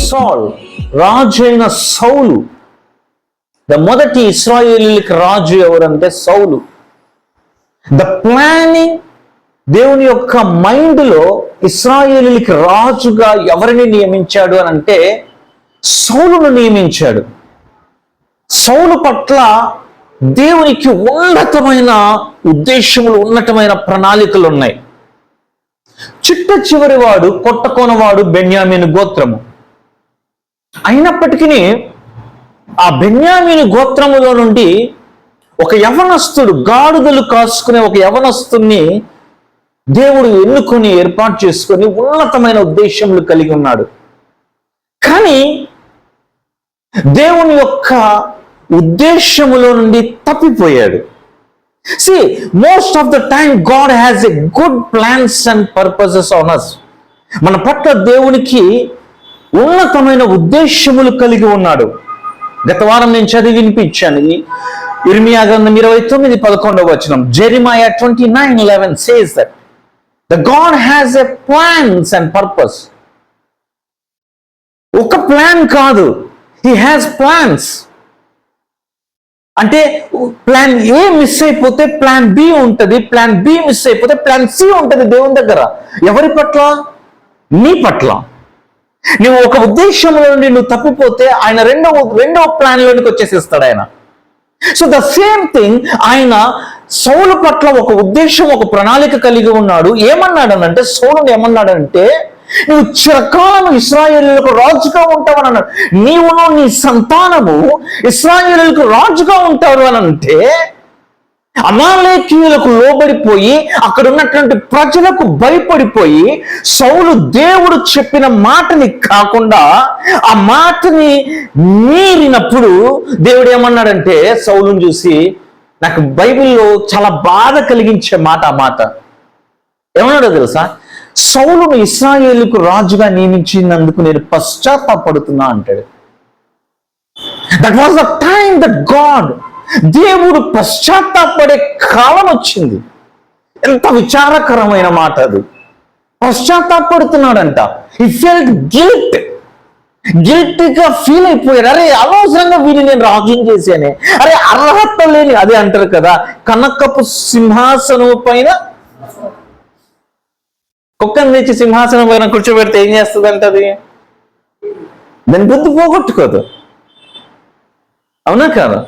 సాల్, రాజు అయిన సౌలు. మొదటి ఇశ్రాయేలీయులకి రాజు ఎవరంటే సౌలు. ద ప్లానింగ్, దేవుని యొక్క మైండ్లో ఇశ్రాయేలీయులకి రాజుగా ఎవరిని నియమించాడు అని అంటే సౌలును నియమించాడు. సౌలు పట్ల దేవునికి ఉన్నతమైన ఉద్దేశములు, ఉన్నతమైన ప్రణాళికలు ఉన్నాయి. చిట్ట చివరి వాడు, కొట్టకోనవాడు బెన్యామీను గోత్రము. అయినప్పటికీ ఆ బెన్యామీను గోత్రములో నుండి ఒక యవనస్తుడు, గాడిదలు కాసుకునే ఒక యవనస్తుని దేవుడు ఎన్నుకొని ఏర్పాటు చేసుకొని ఉన్నతమైన ఉద్దేశములు కలిగి ఉన్నాడు. కానీ దేవుని యొక్క ఉద్దేశములో నుండి తప్పిపోయాడు. See, most of the time God has a good plans and purposes on us. మన పట్ల దేవునికి ఉన్నతమైన ఉద్దేశములు కలిగి ఉన్నాడు. గత వారం నేను చదివి వినిపించాను. ఇర్మియా గ్రంథం 29:11 Jeremiah 29:11 says that the God has a plans and purpose. ఒక ప్లాన్ కాదు, He has plans. అంటే ప్లాన్ ఏ మిస్ అయిపోతే ప్లాన్ బి ఉంటుంది, ప్లాన్ బి మిస్ అయిపోతే ప్లాన్ సి ఉంటుంది దేవుని దగ్గర. ఎవరి పట్ల? నీ పట్ల. నువ్వు ఒక ఉద్దేశంలో నుండి నువ్వు తప్పిపోతే ఆయన రెండవ ప్లాన్లోనికి వచ్చేసిస్తాడు ఆయన. సో ద సేమ్ థింగ్, ఆయన సౌలు పట్ల ఒక ఉద్దేశం, ఒక ప్రణాళిక కలిగి ఉన్నాడు. ఏమన్నాడనంటే, సౌలుని ఏమన్నాడంటే, నువ్వు చిరకాలం ఇశ్రాయేలీయులకు రాజుగా ఉంటావని అన్నాడు. నీవును నీ సంతానము ఇశ్రాయేలీయులకు రాజుగా ఉంటారు అని అంటే, అమాలేకీయులకు లోబడిపోయి అక్కడ ఉన్నటువంటి ప్రజలకు భయపడిపోయి సౌలు దేవుడు చెప్పిన మాటని కాకుండా ఆ మాటని మీరినప్పుడు దేవుడు ఏమన్నాడంటే, సౌలుని చూసి, నాకు బైబిల్లో చాలా బాధ కలిగించే మాట ఆ మాట ఏమన్నాడో తెలుసా? సౌలును ఇశ్రాయేలుకు రాజుగా నియమించినందుకు నేను పశ్చాత్తాపడుతున్నా అంటాడు. That was the time that God, దేవుడు పశ్చాత్తాపడే కాలం వచ్చింది. ఎంత విచారకరమైన మాట అది. పశ్చాత్తాపడుతున్నాడంట. హి ఫెల్ట్ గిల్ట్గా ఫీల్ అయిపోయాడు. అరే, అనవసరంగా వీడిని నేను రాజ్యం చేశానే, అరే అర్హత లేని, అదే అంటారు కదా, కనకపు సింహాసనం పైన కుక్కను తెచ్చి సింహాసనం పైన కూర్చోబెడితే ఏం చేస్తుంది అంటది? దాని బుద్ధి పోగొట్టుకోదు. అవునా కాదా?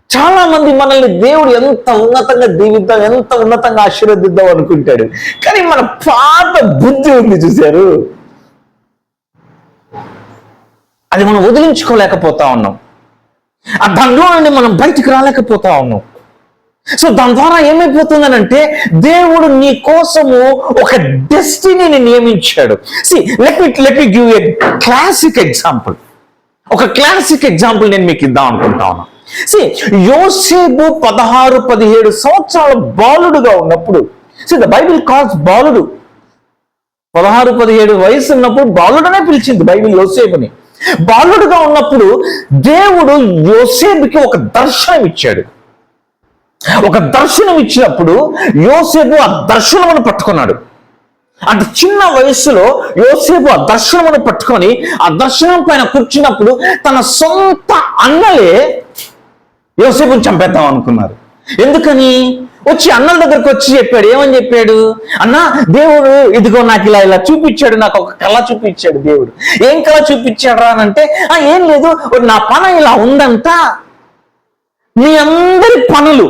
చాలా మంది మనల్ని దేవుడు ఎంత ఉన్నతంగా దీవిద్దాం, ఎంత ఉన్నతంగా ఆశీర్వదిద్దాం అనుకుంటాడు. కానీ మన పాత బుద్ధి ఉంది చూశారు, అది మనం వదిలించుకోలేకపోతా ఉన్నాం. ఆ దానిలో నుండి మనం బయటికి రాలేకపోతా ఉన్నాం. సో దాని ద్వారా ఏమైపోతుందనంటే, దేవుడు నీ కోసము ఒక డెస్టినీని నియమించాడు. Let me give a classic example. ఒక క్లాసిక్ ఎగ్జాంపుల్ నేను మీకు ఇద్దాం అనుకుంటా ఉన్నా. యోసేపు 16-17 సంవత్సరాల బాలుడుగా ఉన్నప్పుడు, ద బైబిల్ కాల్స్ బాలుడు, 16-17 వయసు ఉన్నప్పుడు బాలుడనే పిలిచింది బైబిల్ యోసేపుని. బాలుడుగా ఉన్నప్పుడు దేవుడు యోసేపుకి ఒక దర్శనం ఇచ్చాడు. ఒక దర్శనం ఇచ్చినప్పుడు యోసేపు ఆ దర్శనమును పట్టుకున్నాడు. అంత చిన్న వయస్సులో యోసేపు ఆ దర్శనమును పట్టుకొని ఆ దర్శనం పైన కూర్చున్నప్పుడు తన సొంత అన్నలే యోసేపుని చంపేద్దాం అనుకున్నారు. ఎందుకని? వచ్చి అన్నల దగ్గరకు వచ్చి చెప్పాడు. ఏమని చెప్పాడు? అన్నా, దేవుడు ఇదిగో నాకు ఇలా చూపించాడు, నాకు ఒక కళ చూపించాడు దేవుడు. ఏం కళ చూపించాడు రా అంటే, ఏం లేదు, నా పని ఇలా ఉందంట, మీ అందరి పనులు,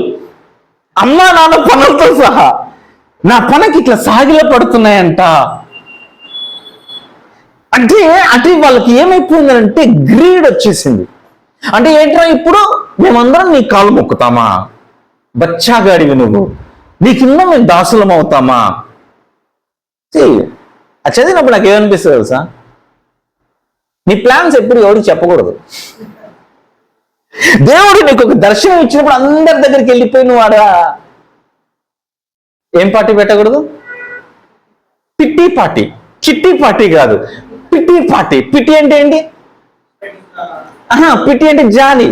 అమ్మా నాన్న పనులతో సహా నా పనికి ఇట్లా సాగిల పడుతున్నాయంట. అంటే వాళ్ళకి ఏమైపోయిందంటే గ్రీడ్ వచ్చేసింది. అంటే ఏంట్రా, ఇప్పుడు మేమందరం నీ కాలు మొక్కుతామా? బచ్చాగాడివి నువ్వు, నీ కింద మేము దాసులం అవుతామా? చదివినప్పుడు నాకు ఏమనిపిస్తుంది తెలుసా? నీ ప్లాన్స్ ఎప్పుడు ఎవరికి చెప్పకూడదు. దేవుడు నీకు ఒక దర్శనం ఇచ్చినప్పుడు అందరి దగ్గరికి వెళ్ళిపోయి నువ్వు ఆడ ఏం పార్టీ పెట్టకూడదు? పిట్టి పార్టీ, చిట్టి పార్టీ కాదు, పిట్టి పార్టీ. పిట్టి అంటే ఏంటి? పిట్టి అంటే జాలి.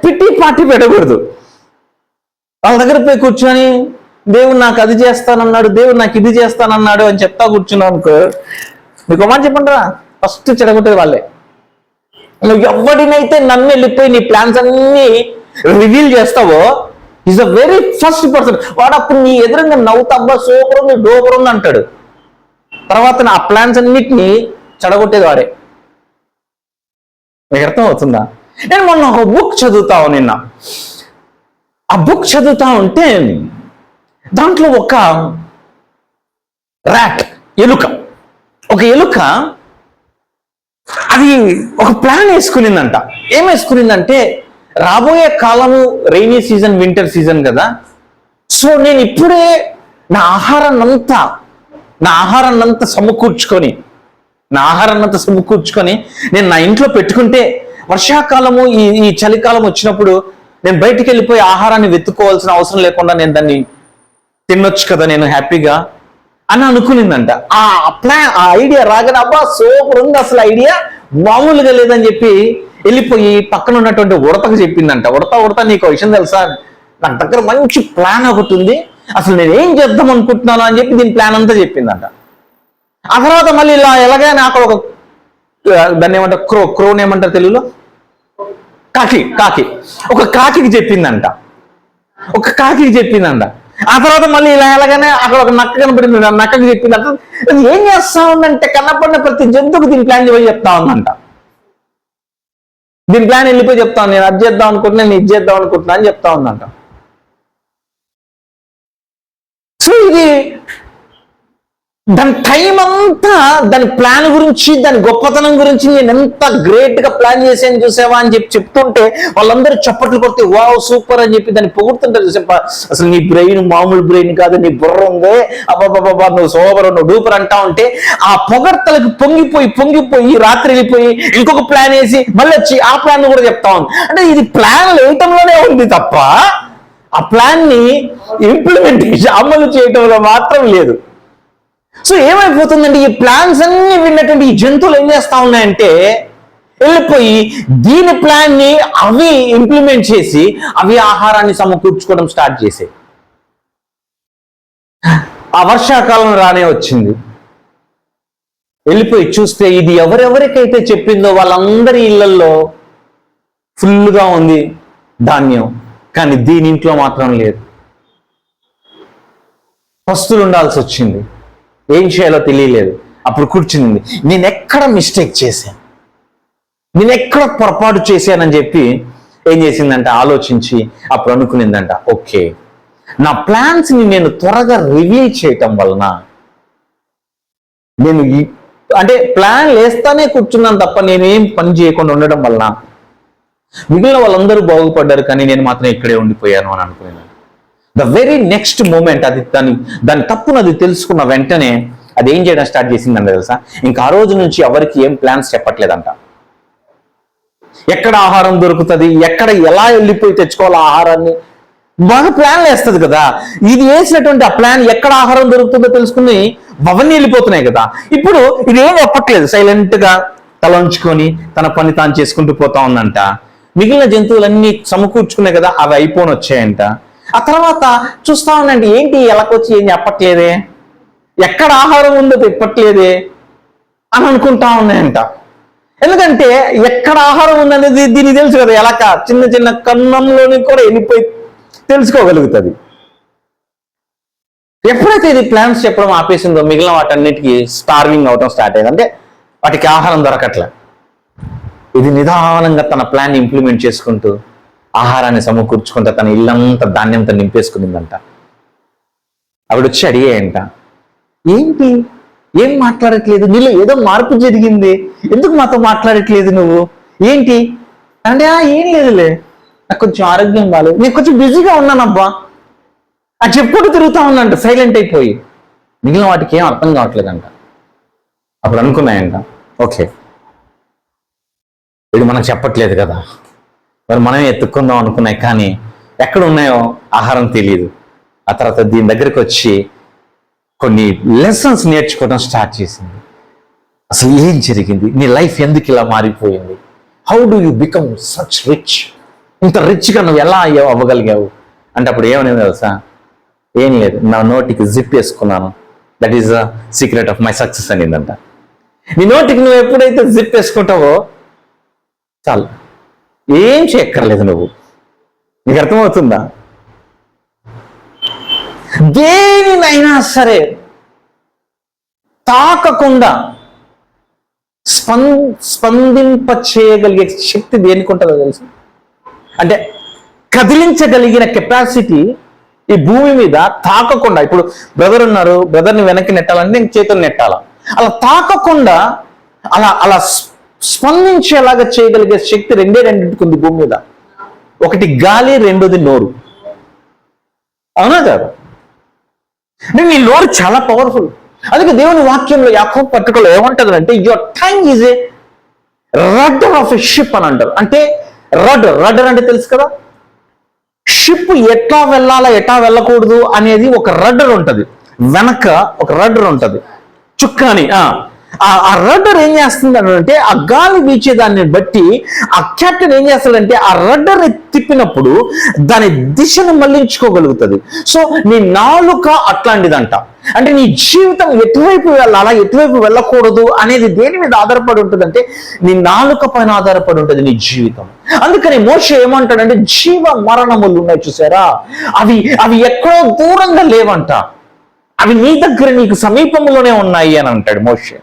పిట్టి పార్టీ పెట్టకూడదు. వాళ్ళ దగ్గర పోయి కూర్చొని దేవుడు నాకు అది చేస్తానన్నాడు, దేవుడు నాకు ఇది చేస్తానన్నాడు అని చెప్తా కూర్చున్నావు అనుకో, మీకు మాట చెప్పండిరా, ఫస్ట్ చెడగొట్టేది వాళ్ళే. నువ్వు ఎవడినైతే నన్ను వెళ్ళిపోయి నీ ప్లాన్స్ అన్ని రివీల్ చేస్తావో is the very first person. వాడు అప్పుడు నీ ఎదురుగా నవ్వుతాబ్బా సూపర్ ఉంది డోపర్ ఉంది అంటాడు. తర్వాత నా ప్లాన్స్ అన్నిటినీ చెడగొట్టేది వాడే. మీకు అర్థం అవుతుందా? నేను మొన్న ఒక బుక్ చదువుతావు నిన్న. ఆ బుక్ చదువుతా ఉంటే దాంట్లో ఒక ర్యాట్, ఒక ఎలుక అది ఒక ప్లాన్ వేసుకునిందంట. ఏం వేసుకునిందంటే రాబోయే కాలము రైనీ సీజన్, వింటర్ సీజన్ కదా, సో నేను ఇప్పుడే నా ఆహారాన్నంతా సమకూర్చుకొని నేను నా ఇంట్లో పెట్టుకుంటే వర్షాకాలము ఈ చలికాలం వచ్చినప్పుడు నేను బయటికి వెళ్ళిపోయి ఆహారాన్ని వెతుక్కోవాల్సిన అవసరం లేకుండా నేను దాన్ని తినొచ్చు కదా నేను హ్యాపీగా అని అనుకునిందంట. ఆ ఐడియా రాగానే అబ్బా సూపర్ ఉంది, అసలు ఐడియా మామూలుగా లేదని చెప్పి వెళ్ళిపోయి పక్కన ఉన్నటువంటి ఉడతకు చెప్పిందంట. ఉడత నీకు విషయం తెలుసా, నాకు దగ్గర మంచి ప్లాన్ ఒకటి ఉంది, అసలు నేను ఏం చేద్దాం అనుకుంటున్నాను అని చెప్పి దీని ప్లాన్ అంతా చెప్పిందంట. ఆ తర్వాత మళ్ళీ ఇలా ఎలాగైనా అక్కడ ఒక దాన్ని ఏమంటారు, క్రోన్ ఏమంటారు తెలుగులో, కాకి ఒక కాకికి చెప్పిందంట. ఆ తర్వాత మళ్ళీ ఇలా ఎలాగైనా అక్కడ ఒక నక్క కనపడింది, నక్కకి చెప్పిందంట. ఏం చేస్తా ఉందంటే కనపడిన ప్రతి జంతువుకు దీని ప్లాన్ చెప్తా ఉందంట. దీని ప్లాన్ వెళ్ళిపోయి చెప్తా ఉంది, నేను అది చేద్దాం అనుకుంటున్నా, నేను ఇది చేద్దాం అనుకుంటున్నా అని చెప్తా ఉందంట. సో ఇది దాని టైం అంతా దాని ప్లాన్ గురించి, దాని గొప్పతనం గురించి, నేను ఎంత గ్రేట్ గా ప్లాన్ చేసాను చూసావా అని చెప్పి చెప్తుంటే వాళ్ళందరూ చప్పట్లు కొడితే వావ్ సూపర్ అని చెప్పి దాన్ని పొగుడుతుంటారు చూసా. అసలు నీ బ్రెయిన్ మామూలు బ్రెయిన్ కాదు, నీ బుర్ర ఉంది, అబ్బాబాబా నువ్వు సూపర్, నువ్వు డూపర్ అంటా ఉంటే ఆ పొగడ్తలకు పొంగిపోయి రాత్రి వెళ్ళిపోయి ఇంకొక ప్లాన్ వేసి మళ్ళీ వచ్చి ఆ ప్లాన్ కూడా చెప్తా ఉంది. అంటే ఇది ప్లాన్ వేయటంలోనే ఉంది తప్ప ఆ ప్లాన్ ని ఇంప్లిమెంటేషన్ అమలు చేయటంలో మాత్రం లేదు. సో ఏమైపోతుందంటే ఈ ప్లాన్స్ అన్ని విన్నటువంటి ఈ జంతువులు ఏం చేస్తా ఉన్నాయంటే వెళ్ళిపోయి దీని ప్లాన్ ని అవి ఇంప్లిమెంట్ చేసి అవి ఆహారాన్ని సమకూర్చుకోవడం స్టార్ట్ చేసాయి. ఆ వర్షాకాలం రానే వచ్చింది. వెళ్ళిపోయి చూస్తే ఇది ఎవరెవరికైతే చెప్పిందో వాళ్ళందరి ఇళ్లలో ఫుల్గా ఉంది ధాన్యం, కానీ దీని ఇంట్లో మాత్రం లేదు. పస్తులు ఉండాల్సి వచ్చింది, ఏం చేయాలో తెలియలేదు. అప్పుడు కూర్చుంది, నేను ఎక్కడ మిస్టేక్ చేశాను, నేను ఎక్కడ పొరపాటు చేశానని చెప్పి ఏం చేసిందంట ఆలోచించి అప్పుడు అనుకునిందంట, ఓకే నా ప్లాన్స్ ని నేను త్వరగా రివీల్ చేయటం వలన నేను అంటే ప్లాన్ వేస్తానే కూర్చున్నాను తప్ప నేనేం పని చేయకుండా ఉండడం వలన మిగిలిన వాళ్ళందరూ బాగుపడ్డారు, కానీ నేను మాత్రం ఇక్కడే ఉండిపోయాను అని అనుకున్నాను. ద వెరీ నెక్స్ట్ మూమెంట్ అది దాని తప్పును అది తెలుసుకున్న వెంటనే అది ఏం చేయడం స్టార్ట్ చేసిందంట తెలుసా, ఇంకా ఆ రోజు నుంచి ఎవరికి ఏం ప్లాన్స్ చెప్పట్లేదంట. ఎక్కడ ఆహారం దొరుకుతుంది, ఎక్కడ ఎలా వెళ్ళిపోయి తెచ్చుకోవాలి ఆహారాన్ని బాగా ప్లాన్లు వేస్తుంది కదా. ఇది వేసినటువంటి ఆ ప్లాన్ ఎక్కడ ఆహారం దొరుకుతుందో తెలుసుకుని అవన్నీ వెళ్ళిపోతున్నాయి కదా. ఇప్పుడు ఇది ఏం చెప్పట్లేదు, సైలెంట్ గా తల ఉంచుకొని తన పని తాను చేసుకుంటూ పోతా ఉందంట. మిగిలిన జంతువులన్నీ సమకూర్చుకున్నాయి కదా, అవి అయిపోని వచ్చాయంట. ఆ తర్వాత చూస్తా ఉండండి, ఏంటి ఎలాకొచ్చి ఏం చెప్పట్లేదే, ఎక్కడ ఆహారం ఉందో చెప్పట్లేదే అని అనుకుంటా ఉన్నాయంట. ఎందుకంటే ఎక్కడ ఆహారం ఉందనేది దీనికి తెలుసు కదా, ఎలక చిన్న చిన్న కన్నంలోని కూడా వెళ్ళిపోయి తెలుసుకోగలుగుతుంది. ఎప్పుడైతే ఇది ప్లాన్స్ చెప్పడం ఆపేసిందో మిగిలిన వాటన్నిటికీ స్టార్వింగ్ అవడం స్టార్ట్ అయ్యింది. అంటే వాటికి ఆహారం దొరకట్లే. ఇది నిదానంగా తన ప్లాన్ ఇంప్లిమెంట్ చేసుకుంటూ ఆహారాన్ని సమకూర్చుకుంటా తన ఇల్లంతా ధాన్యంతో నింపేసుకునిందంట. ఆవిడ వచ్చి అడిగాయంట, ఏంటి ఏం మాట్లాడట్లేదు, నీలో ఏదో మార్పు జరిగింది, ఎందుకు మాతో మాట్లాడట్లేదు నువ్వు, ఏంటి అంటే ఏం లేదులే, నాకు కొంచెం ఆరోగ్యం బాగాలేదు, నేను కొంచెం బిజీగా ఉన్నానబ్బా అది చెప్పుకుంటూ తిరుగుతా ఉన్నాంట సైలెంట్ అయిపోయి. మిగిలిన వాటికి ఏం అర్థం కావట్లేదంట. అప్పుడు అనుకున్నాయంట, ఓకే వీడు మనకు చెప్పట్లేదు కదా, మరి మనమే ఎత్తుక్కుందాం అనుకున్నాయి, కానీ ఎక్కడ ఉన్నాయో ఆహారం తెలియదు. ఆ తర్వాత దీని దగ్గరికి వచ్చి కొన్ని లెసన్స్ నేర్చుకోవడం స్టార్ట్ చేసింది. అసలు ఏం జరిగింది, నీ లైఫ్ ఎందుకు ఇలా మారిపోయింది, how do you become such rich, ఇంత రిచ్గా నువ్వు ఎలా అవ్వగలిగావు అంటే అప్పుడు ఏమనేది తెలుసా, ఏం లేదు నా నోటికి జిప్ వేసుకున్నాను, that is the secret of my success అనిందంట. నీ నోటికి నువ్వు ఎప్పుడైతే జిప్ వేసుకుంటావో చాలు, ఏం చేయక్కర్లేదు నువ్వు. నీకు అర్థమవుతుందా? దేనినైనా సరే తాకకుండా స్పందింప చేయగలిగే శక్తి దేనికి ఉంటుందో తెలుసు? అంటే కదిలించగలిగిన కెపాసిటీ ఈ భూమి మీద తాకకుండా. ఇప్పుడు బ్రదర్ ఉన్నారు, బ్రదర్ని వెనక్కి నెట్టాలంటే నేను చేతులు నెట్టాలా, అలా తాకకుండా అలా అలా స్పందించేలాగా చేయగలిగే శక్తి రెండింటికి ఉంది భూమి మీద. ఒకటి గాలి, రెండోది నోరు. అవునా కాదు? నీ నోరు చాలా పవర్ఫుల్. అందుకే దేవుని వాక్యంలో యాకోబు పత్రికలో ఏమంటారు అంటే, your tongue is a rudder of a ship అని అంటారు. అంటే రడ్డర్ అంటే తెలుసు కదా, షిప్ ఎట్లా వెళ్ళాలా ఎట్లా వెళ్ళకూడదు అనేది ఒక రడ్డర్ ఉంటుంది, వెనక ఒక రడ్డర్ ఉంటుంది, చుక్కాని. ఆ రడ్డర్ ఏం చేస్తుంది అంటే, ఆ గాలి వీచేదాన్ని బట్టి ఆ కెప్టెన్ ఏం చేస్తాడంటే ఆ రడ్డర్ని తిప్పినప్పుడు దాని దిశను మళ్లించుకోగలుగుతుంది. సో నీ నాలుక అట్లాంటిదంట. అంటే నీ జీవితం ఎటువైపు వెళ్ళాలా ఎటువైపు వెళ్ళకూడదు అనేది దేని మీద ఆధారపడి ఉంటుంది అంటే, నీ నాలుక పైన ఆధారపడి ఉంటుంది నీ జీవితం. అందుకని మోషే ఏమంటాడంటే, జీవ మరణములు ఉన్నాయి చూసారా, అవి ఎక్కడో దూరంగా లేవంట, అవి నీ దగ్గర నీకు సమీపంలోనే ఉన్నాయి అని అంటాడు మోషే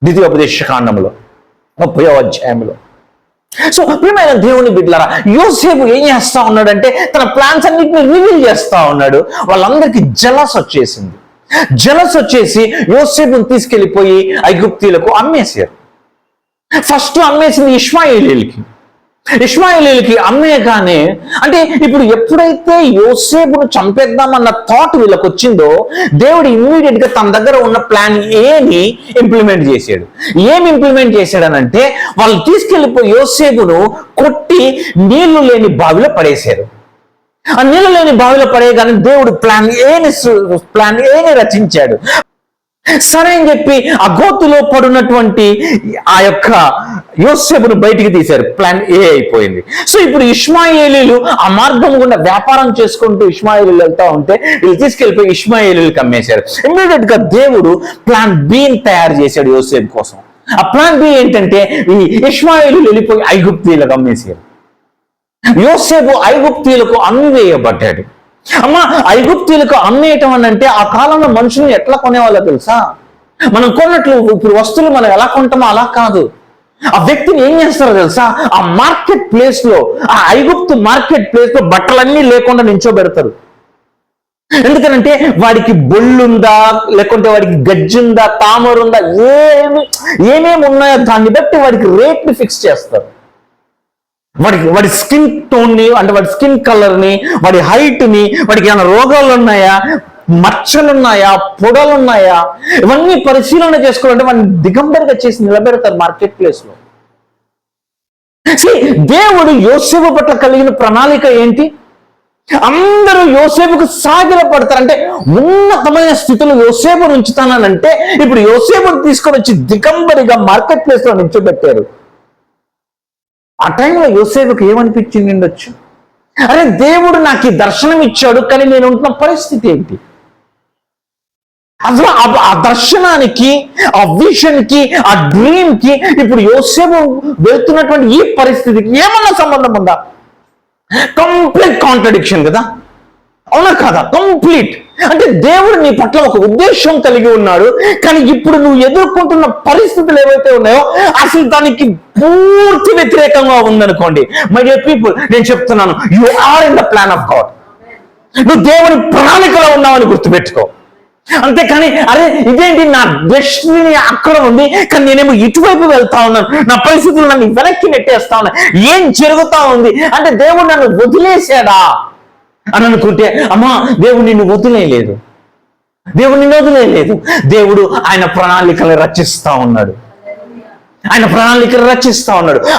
ద్వితీయోపదేశ కాండంలో 30వ అధ్యాయంలో. సో ప్రియమైన దేవుని బిడ్డలారా, యోసేపు ఏం చేస్తా ఉన్నాడంటే తన ప్లాన్స్ అన్నిటిని రివీల్ చేస్తా ఉన్నాడు. వాళ్ళందరికీ జలస్ వచ్చేసి యోసేపుని తీసుకెళ్లిపోయి ఐగుప్తీయులకు అమ్మేశారు. ఫస్ట్ అమ్మేసింది ఇష్మాయేలీలకి అమ్మేగానే, అంటే ఇప్పుడు ఎప్పుడైతే యోసేపును చంపేద్దామన్న థాట్ వీళ్ళకి వచ్చిందో, దేవుడు ఇమ్మీడియట్ గా తన దగ్గర ఉన్న ప్లాన్ ఏని ఇంప్లిమెంట్ చేశాడు. ఏమి ఇంప్లిమెంట్ చేశాడనంటే, వాళ్ళు తీసుకెళ్లిపోయి యోసేపును కొట్టి నీళ్లు లేని బావిలో పడేశారు. ఆ నీళ్లు లేని బావిలో పడేయగానే దేవుడు ప్లాన్ ఏని రచించాడు. సరే అని చెప్పి ఆ గోతులో పడున్నటువంటి ఆ యొక్క యోసేపును బయటికి తీశారు. ప్లాన్ ఏ అయిపోయింది. సో ఇప్పుడు ఇష్మాయేలీలు ఆ మార్గం గుండా వ్యాపారం చేసుకుంటూ ఇష్మాయేలీలు వెళ్తా ఉంటే వీళ్ళు తీసుకెళ్లిపోయి ఇష్మాయేలీలకు అమ్మేశారు. ఇమ్మీడియట్ గా దేవుడు ప్లాన్ బిని తయారు చేశాడు యోసేపు కోసం. ఆ ప్లాన్ బి ఏంటంటే, ఈ ఇష్మాయేలీలు వెళ్ళిపోయి ఐగుప్తీయులకు అమ్మేశారు. యోసేపు ఐగుప్తీయులకు అమ్మివేయబడ్డాడు. అమ్మ, ఐగుప్తీయులకు అమ్మేయటం అని అంటే ఆ కాలంలో మనుషుల్ని ఎట్లా కొనేవాళ్ళో తెలుసా? మనం కొన్నట్లు ఇప్పుడు వస్తువులు మనం ఎలా కొంటామో అలా కాదు. ఆ వ్యక్తిని ఏం చేస్తారో తెలుసా? ఆ మార్కెట్ ప్లేస్ లో, ఆ ఐగుప్తు మార్కెట్ ప్లేస్ లో బట్టలన్నీ లేకుండా నించోబెడతారు. ఎందుకనంటే వాడికి బొళ్ళుందా, లేకుంటే వాడికి గజ్జుందా, తామరుందా, ఏమేమి ఉన్నాయో దాన్ని బట్టి వాడికి రేట్ ని ఫిక్స్ చేస్తారు. వాడి స్కిన్ టోన్ ని, అంటే వాడి స్కిన్ కలర్ ని, వాడి హైట్ ని, వాడికి ఏమైనా రోగాలు ఉన్నాయా, మచ్చలున్నాయా, పొడలున్నాయా, ఇవన్నీ పరిశీలన చేసుకోవాలంటే వాడిని దిగంబరిగా చేసి నిలబెడతారు మార్కెట్ ప్లేస్ లో. దేవుడు యోసేపు పట్ల కలిగిన ప్రణాళిక ఏంటి? అందరూ యోసేపుకు సాగిల పడతారు. అంటే ఉన్నతమైన స్థితిలో యోసేపు ఉంచుతానంటే ఇప్పుడు యోసేపును తీసుకొని వచ్చి దిగంబరిగా మార్కెట్ ప్లేస్ లో నిల్చోబెట్టారు. ఆ టైంలో యోసేపుకి ఏమనిపించింది ఉండొచ్చు? అరే, దేవుడు నాకు ఈ దర్శనం ఇచ్చాడు, కానీ నేను ఉంటున్న పరిస్థితి ఏంటి? అసలు ఆ దర్శనానికి, ఆ విజన్ కి, ఆ డ్రీమ్ కి ఇప్పుడు యోసేపు వెళ్తున్నటువంటి ఈ పరిస్థితికి ఏమన్నా సంబంధం ఉందా? కంప్లీట్ కాంట్రడిక్షన్ కదా, అవునా కాదా? కంప్లీట్. అంటే దేవుడు నీ పట్ల ఒక ఉద్దేశం కలిగి ఉన్నాడు, కానీ ఇప్పుడు నువ్వు ఎదుర్కొంటున్న పరిస్థితులు ఏవైతే ఉన్నాయో అసలు దానికి పూర్తి వ్యతిరేకంగా ఉందనుకోండి. మై డియర్ పీపుల్, నేను చెప్తున్నాను, you are in the plan of God. నువ్వు దేవుని ప్రణాళికలో ఉన్నావని గుర్తుపెట్టుకో. అంతేకాని అరే ఇదేంటి, నా డెస్టినీ అక్కడ ఉంది, కానీ నేనేమో ఇటువైపు వెళ్తా ఉన్నాను, నా పరిస్థితులు నన్ను వెనక్కి నెట్టేస్తా ఉన్నాయి, ఏం జరుగుతా ఉంది అంటే దేవుడు నన్ను వదిలేశాడా అని అనుకుంటే, అమ్మా, దేవుడు నిన్ను వదిలేయలేదు. దేవుడు ఆయన ప్రణాళికలు రచిస్తా ఉన్నాడు.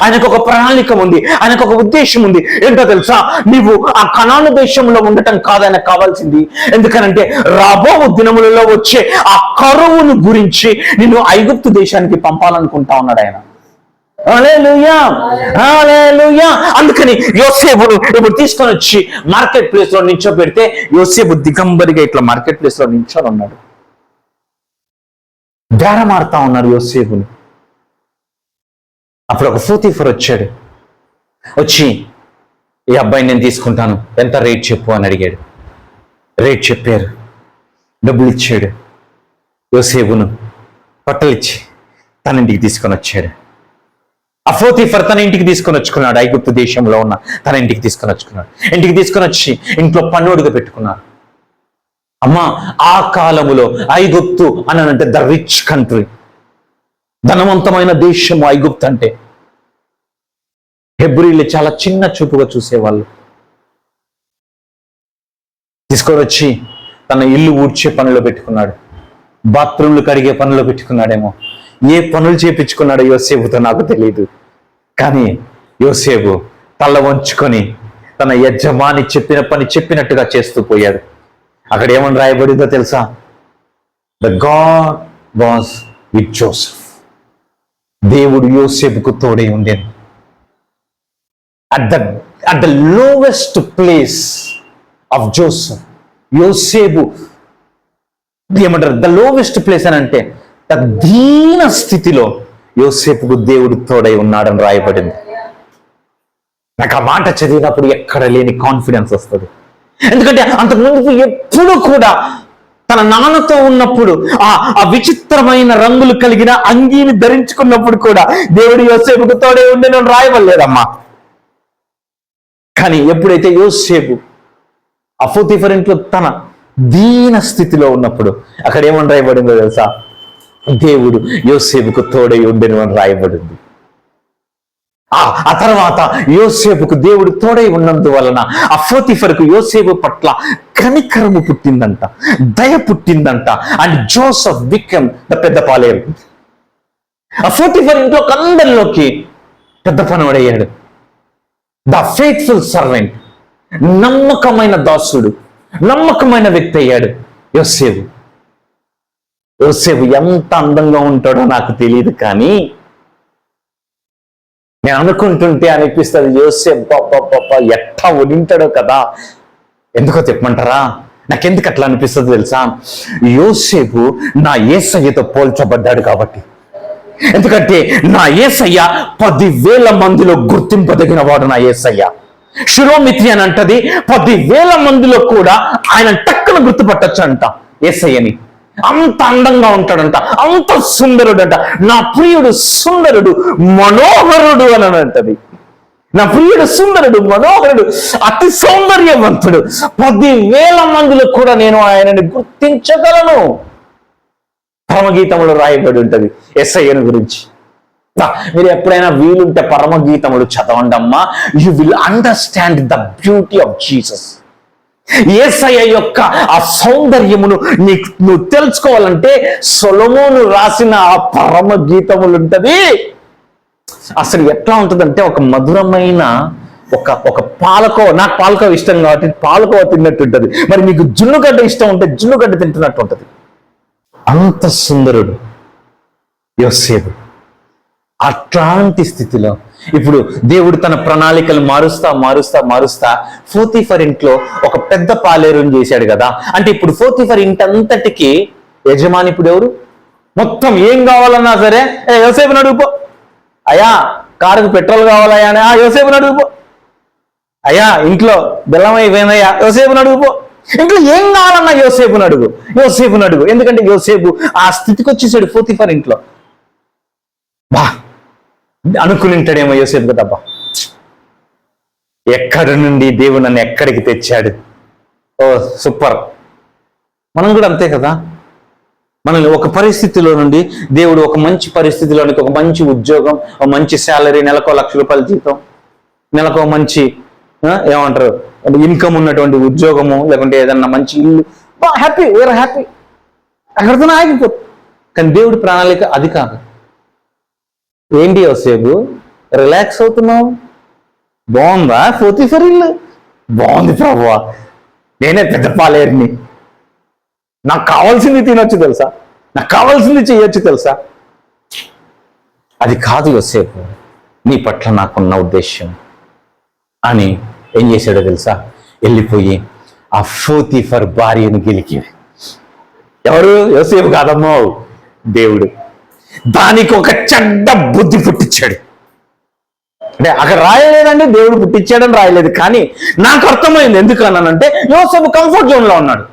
ఆయనకు ఒక ప్రణాళిక ఉంది, ఆయనకు ఒక ఉద్దేశం ఉంది. ఏంటో తెలుసా? నీవు ఆ కనాను దేశంలో ఉండటం కాదు ఆయనకు కావాల్సింది. ఎందుకనంటే రాబో దినములలో వచ్చే ఆ కరువును గురించి నిన్ను ఐగుప్తు దేశానికి పంపాలనుకుంటా ఉన్నాడు ఆయన. హల్లెలూయా, హల్లెలూయా. అందుకని యోసేపును ఇప్పుడు తీసుకొని వచ్చి మార్కెట్ ప్లేస్ లో నిల్చోబెడితే యోసేపు దిగంబరిగా ఇట్లా మార్కెట్ ప్లేస్ లో నిల్చొని ఉన్నాడు. బేరమాడుతా ఉన్నారు యోసేపుని. అప్పుడు ఒక పోతీఫర్ వచ్చాడు. వచ్చి ఈ అబ్బాయిని నేను తీసుకుంటాను, ఎంత రేట్ చెప్పు అని అడిగాడు. రేట్ చెప్పారు, డబ్బులు ఇచ్చాడు. యోసేపును బట్టలిచ్చి తన ఇంటికి తీసుకొని వచ్చాడు. ఆ పోతీఫర్ తన ఇంటికి తీసుకొని వచ్చుకున్నాడు. ఐగుప్తు దేశంలో ఉన్న తన ఇంటికి తీసుకొని వచ్చుకున్నాడు. ఇంటికి తీసుకొని వచ్చి ఇంట్లో పన్నుడుగా పెట్టుకున్నాడు. అమ్మా, ఆ కాలములో ఐగుప్తు అని అంటే ద రిచ్ కంట్రీ, ధనవంతమైన దేశము ఐగుప్తు అంటే. హెబ్రీలు చాలా చిన్న చూపుగా చూసేవాళ్ళు. తీసుకొని వచ్చి తన ఇల్లు ఊడ్చే పనిలో పెట్టుకున్నాడు, బాత్రూమ్లు కడిగే పనిలో పెట్టుకున్నాడేమో. ఏ పనులు చేపించుకున్నాడో యోసేపుతో నాకు తెలియదు. కానీ యోసేపు తల వంచుకొని తన యజమాని చెప్పిన పని చెప్పినట్టుగా చేస్తూ పోయాడు. అక్కడ ఏమని రాయబడిందో తెలుసా? The God was with Joseph. దేవుడు యోసేపుకు తోడై ఉండేది. At the lowest place of Joseph, యోసేపు ఏమంటారు, ద లోవెస్ట్ ప్లేస్ అని అంటే దీన స్థితిలో యోసేపుకు దేవుడు తోడై ఉన్నాడని రాయబడింది. నాకు ఆ మాట చదివినప్పుడు ఎక్కడ లేని కాన్ఫిడెన్స్ వస్తుంది. ఎందుకంటే అంతకుముందు ఎప్పుడు కూడా తన నాన్నతో ఉన్నప్పుడు ఆ విచిత్రమైన రంగులు కలిగిన అంగీని ధరించుకున్నప్పుడు కూడా దేవుడు యోసేపుకు తోడై ఉండేనని రాయబడలేదమ్మా. కానీ ఎప్పుడైతే యోసేపు ఆ పోతీఫర్ ఇంట్లో తన దీన స్థితిలో ఉన్నప్పుడు అక్కడ ఏమని రాయబడిందో తెలుసా? దేవుడు యోసేపుకు తోడై ఉండెను అని రాయబడింది. ఆ తర్వాత యోసేపుకు దేవుడు తోడై ఉన్నందువలన ఆ పోతీఫర్కు యోసేపు పట్ల కనికరము పుట్టిందంట, దయ పుట్టిందంట. అండ్ జోసెఫ్ బికమ్ ద పెద్ద పాలేరు. ఆ పోతీఫర్ ఇంట్లో అందరిలోకి పెద్ద పనివాడయ్యాడు. ద ఫెయిత్ఫుల్ సర్వెంట్, నమ్మకమైన దాసుడు, నమ్మకమైన వ్యక్తి అయ్యాడు యోసేపు. యోసేపు ఎంత అందంగా ఉంటాడో నాకు తెలియదు, కానీ నేను అనుకుంటుంటే అనిపిస్తుంది యోసేపు పాప ఎట్టా ఉడింటాడో కదా. ఎందుకో చెప్పమంటారా? నాకెందుకు అట్లా అనిపిస్తుంది తెలుసా? యోసేపు నా యేసయ్యతో పోల్చబడ్డాడు కాబట్టి. ఎందుకంటే నా యేసయ్య 10,000 మందిలో గుర్తింపదగిన వాడు. నా యేసయ్య షులోమితి అని అంటది, 10,000 మందిలో కూడా ఆయన టక్కున గుర్తుపట్టచ్చు అంట యేసయ్యని. అంత అందంగా ఉంటాడంట, అంత సుందరుడంట. నా ప్రియుడు సుందరుడు మనోహరుడు అని అంటది. నా ప్రియుడు సుందరుడు మనోహరుడు అతి సౌందర్యవంతుడు. 10,000 మందిలో కూడా నేను ఆయనని గుర్తించగలను. పరమగీతములు రాయబడి ఉంటది యేసయ్యను గురించి. మీరు ఎప్పుడైనా వీలుంటే పరమగీతములు చదవండి అమ్మా. You will understand the beauty of Jesus. యేసయ్య యొక్క ఆ సౌందర్యమును నువ్వు తెలుసుకోవాలంటే సొలొమోను రాసిన ఆ పరమ గీతములు ఉంటది. అసలు ఎట్లా ఉంటుందంటే ఒక మధురమైన ఒక పాలకోవ. నాకు పాలకోవ ఇష్టం కాబట్టి పాలకోవ తిన్నట్టు ఉంటుంది. మరి మీకు జున్నుగడ్డ ఇష్టం ఉంటే జున్నుగడ్డ తింటున్నట్టు ఉంటుంది. అంత సుందరుడు యోసేపు. అట్లాంటి స్థితిలో ఇప్పుడు దేవుడు తన ప్రణాళికలు మారుస్తా పోతీఫర్ ఇంట్లో ఒక పెద్ద పాలేరుని చేశాడు కదా. అంటే ఇప్పుడు పోతీఫర్ ఇంటంతటికి యజమాని ఇప్పుడు ఎవరు? మొత్తం ఏం కావాలన్నా సరే యోసేపుని అడుగుపో. అయ్యా కారుకు పెట్రోల్ కావాలయ్యా అని యోసేపుని అడుగుపో. అయ్యా ఇంట్లో బెల్లం అయిపోయిందయ్యా యోసేపుని అడుగుపో. ఇంట్లో ఏం కావాలన్నా యోసేపుని అడుగు. ఎందుకంటే యోసేపు ఆ స్థితికి వచ్చేసాడు పోతీఫర్ ఇంట్లో. బా అనుకుని ఉంటాడేమో యోసేపు కదబ్బా, ఎక్కడి నుండి దేవుడు నన్ను ఎక్కడికి తెచ్చాడు. ఓ సూపర్. మనం కూడా అంతే కదా. మనల్ని ఒక పరిస్థితిలో నుండి దేవుడు ఒక మంచి పరిస్థితిలోనికి, ఒక మంచి ఉద్యోగం, ఒక మంచి శాలరీ, నెలకు 1,00,000 రూపాయల జీతం, నెలకు మంచి ఏమంటారు ఇన్కమ్ ఉన్నటువంటి ఉద్యోగము, లేకుంటే ఏదన్నా మంచి ఇల్లు, హ్యాపీ, వేర్ హ్యాపీ. అక్కడితో ఆగిపోతుంది. కానీ దేవుడి ప్రణాళిక అది కాదు. ఏంటి యోసేపు రిలాక్స్ అవుతున్నావు? బాగుందా పోతీఫర్ ఇల్లు? బాగుంది ప్రభువా, నేనే పెద్ద పాలేరుని, నాకు కావాల్సింది తినొచ్చు తెలుసా, నాకు కావాల్సింది చెయ్యొచ్చు తెలుసా. అది కాదు యోసేపు, నీ పట్ల నాకున్న ఉద్దేశం అని ఏం చేశాడో తెలుసా? వెళ్ళిపోయి ఆ పోతీఫర్ భార్యను గెలికి. ఎవరు? యోసేపు కాదమ్మో, దేవుడు దానికి ఒక చెడ్డ బుద్ధి పుట్టించాడు. అంటే అక్కడ రాయలేదండి, దేవుడు పుట్టించాడని రాయలేదు, కానీ నాకు అర్థమైంది. ఎందుకన్నానంటే యోసేపు కంఫర్ట్ జోన్ లో ఉన్నాడు.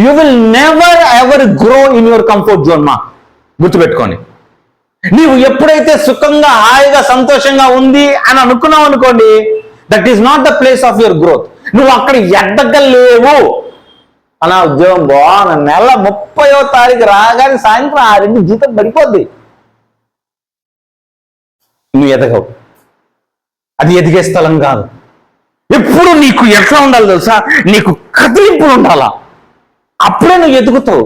You will never ever grow in your comfort zone. మా గుర్తుపెట్టుకోండి, నీవు ఎప్పుడైతే సుఖంగా హాయిగా సంతోషంగా ఉంది అని అనుకున్నావు అనుకోండి, that is not the place of your growth. నువ్వు అక్కడ ఎదగలేవు. అలా ఉద్యోగం బాగున్నా, నెల 30వ తారీఖు రాగానే సాయంత్రం 6 జీతం పడిపోద్ది, నువ్వు ఎదగవు. అది ఎదిగే స్థలం కాదు. ఎప్పుడు నీకు ఎట్లా ఉండాలి తెలుసా? నీకు కదిలింపులు ఉండాలా, అప్పుడే నువ్వు ఎదుగుతావు.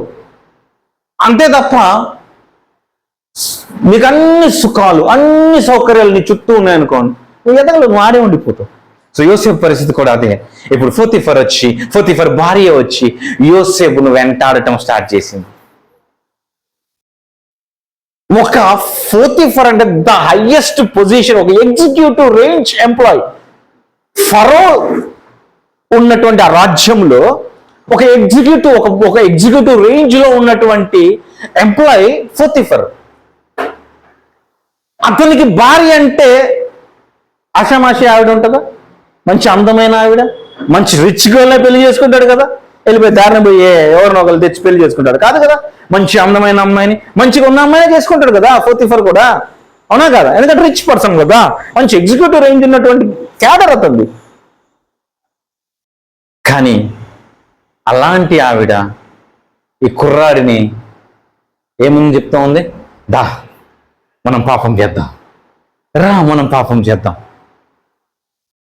అంతే తప్ప నీకు అన్ని సుఖాలు అన్ని సౌకర్యాలు నీ చుట్టూ ఉన్నాయనుకోండి, నువ్వు ఎదగలు, నువ్వు ఆడే ఉండిపోతావు. సో యోసేపు పరిస్థితి కూడా అదే. ఇప్పుడు పోతీఫర్ భార్య వచ్చి యోసేపును వెంటాడటం స్టార్ట్ చేసింది. ఒక పోతీఫర్ అంటే ద హైయెస్ట్ పొజిషన్, ఒక ఎగ్జిక్యూటివ్ రేంజ్ ఎంప్లాయ్. ఫరో ఉన్నటువంటి ఆ రాజ్యంలో ఒక ఎగ్జిక్యూటివ్ రేంజ్ లో ఉన్నటువంటి ఎంప్లాయ్ పోతీఫర్. అతనికి భార్య అంటే ఆషామాషి ఆవిడ ఉంటుందా? మంచి అందమైన ఆవిడ, మంచి రిచ్ గర్ల్ పెళ్లి చేసుకుంటాడు కదా, వెళ్ళిపోయి దారిని పోయి ఎవరినో ఒకరు తెచ్చి పెళ్లి చేసుకుంటాడు కాదు కదా. మంచి అందమైన అమ్మాయిని, మంచిగా ఉన్న అమ్మాయిని చేసుకుంటాడు కదా పోతీఫర్ కూడా, అవునా కదా? ఎందుకంటే రిచ్ పర్సన్ కదా, మంచి ఎగ్జిక్యూటివ్ రేంజ్ ఉన్నటువంటి క్యాడర్ అవుతుంది. కానీ అలాంటి ఆవిడ ఈ కుర్రాడిని ఏముంది చెప్తా ఉంది, దా మనం పాపం చేద్దాం, రా మనం పాపం చేద్దాం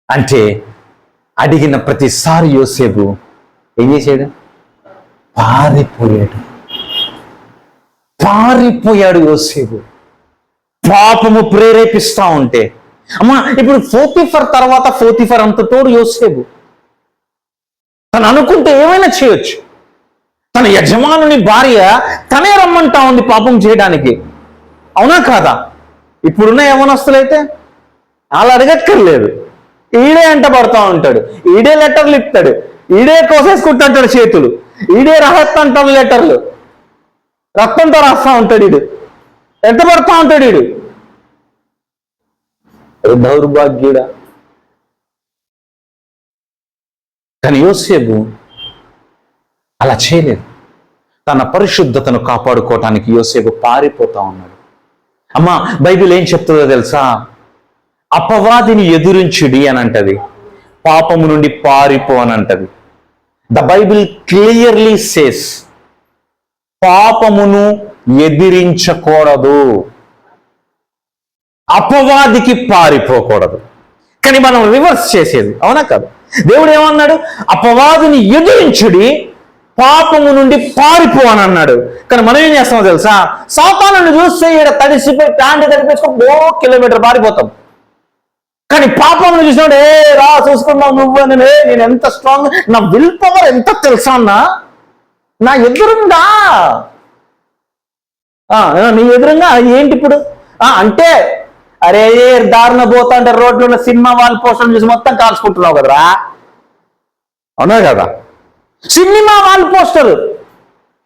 అంటే అడిగిన ప్రతిసారి యోసేపు ఏం చేశాడు? పారిపోయాడు యోసేపు. పాపము ప్రేరేపిస్తా ఉంటే. అమ్మా, ఇప్పుడు పోతీఫర్ అంత తోడు యోసేపు. తను అనుకుంటే ఏమైనా చేయొచ్చు. తన యజమానుని భార్య తనే రమ్మంటా ఉంది పాపం చేయడానికి, అవునా కాదా? ఇప్పుడున్న యవనస్తులైతే వాళ్ళు అడగక్కర్లేదు, ఈడే అంట పడతా ఉంటాడు, ఈడే లెటర్లు ఇస్తాడు, ఈడే కోసేసుకుంటుంటాడు చేతులు, ఈడే రాస్తా అంటాడు లెటర్లు, రక్తంతో రాస్తా ఉంటాడు, ఈడు ఎంత పడతా ఉంటాడు ఈడు. దౌర్భాగ్యుడా. కానీ యోసేపు అలా చేయలేదు. తన పరిశుద్ధతను కాపాడుకోవటానికి యోసేపు పారిపోతా ఉన్నాడు. అమ్మా, బైబిల్ ఏం చెప్తుందో తెలుసా? అపవాదిని ఎదురించుడి అని అంటది, పాపము నుండి పారిపో అని అంటది. ద బైబిల్ క్లియర్లీ సేస్ పాపమును ఎదిరించకూడదు, అపవాదికి పారిపోకూడదు. కానీ మనం రివర్స్ చేసేది, అవునా కాదు? దేవుడు ఏమన్నాడు? అపవాదిని ఎదిరించుడి, పాపము నుండి పారిపో అని అన్నాడు. కానీ మనం ఏం చేస్తామో తెలుసా? సాతానుని చూస్తే ఈడ తడిసిపోయి ప్యాంట్ తడిపేసుకొని 1 కిలోమీటర్ పారిపోతాం. కానీ పాపమును చూసినాడు, రా చూసుకున్నావు నువ్వు అని. నేను ఎంత స్ట్రాంగ్, నా విల్ పవర్ ఎంత తెలుసా అన్నా, నా ఎదురుందా, నీ ఎదురుగా ఏంటి ఇప్పుడు అంటే, అరే దారిన పోతా అంటే రోడ్లో ఉన్న సినిమా వాల్ పోస్టర్ చూసి మొత్తం కాల్చుకుంటున్నావు కదరా, అవునా కదా? Cinema wall poster,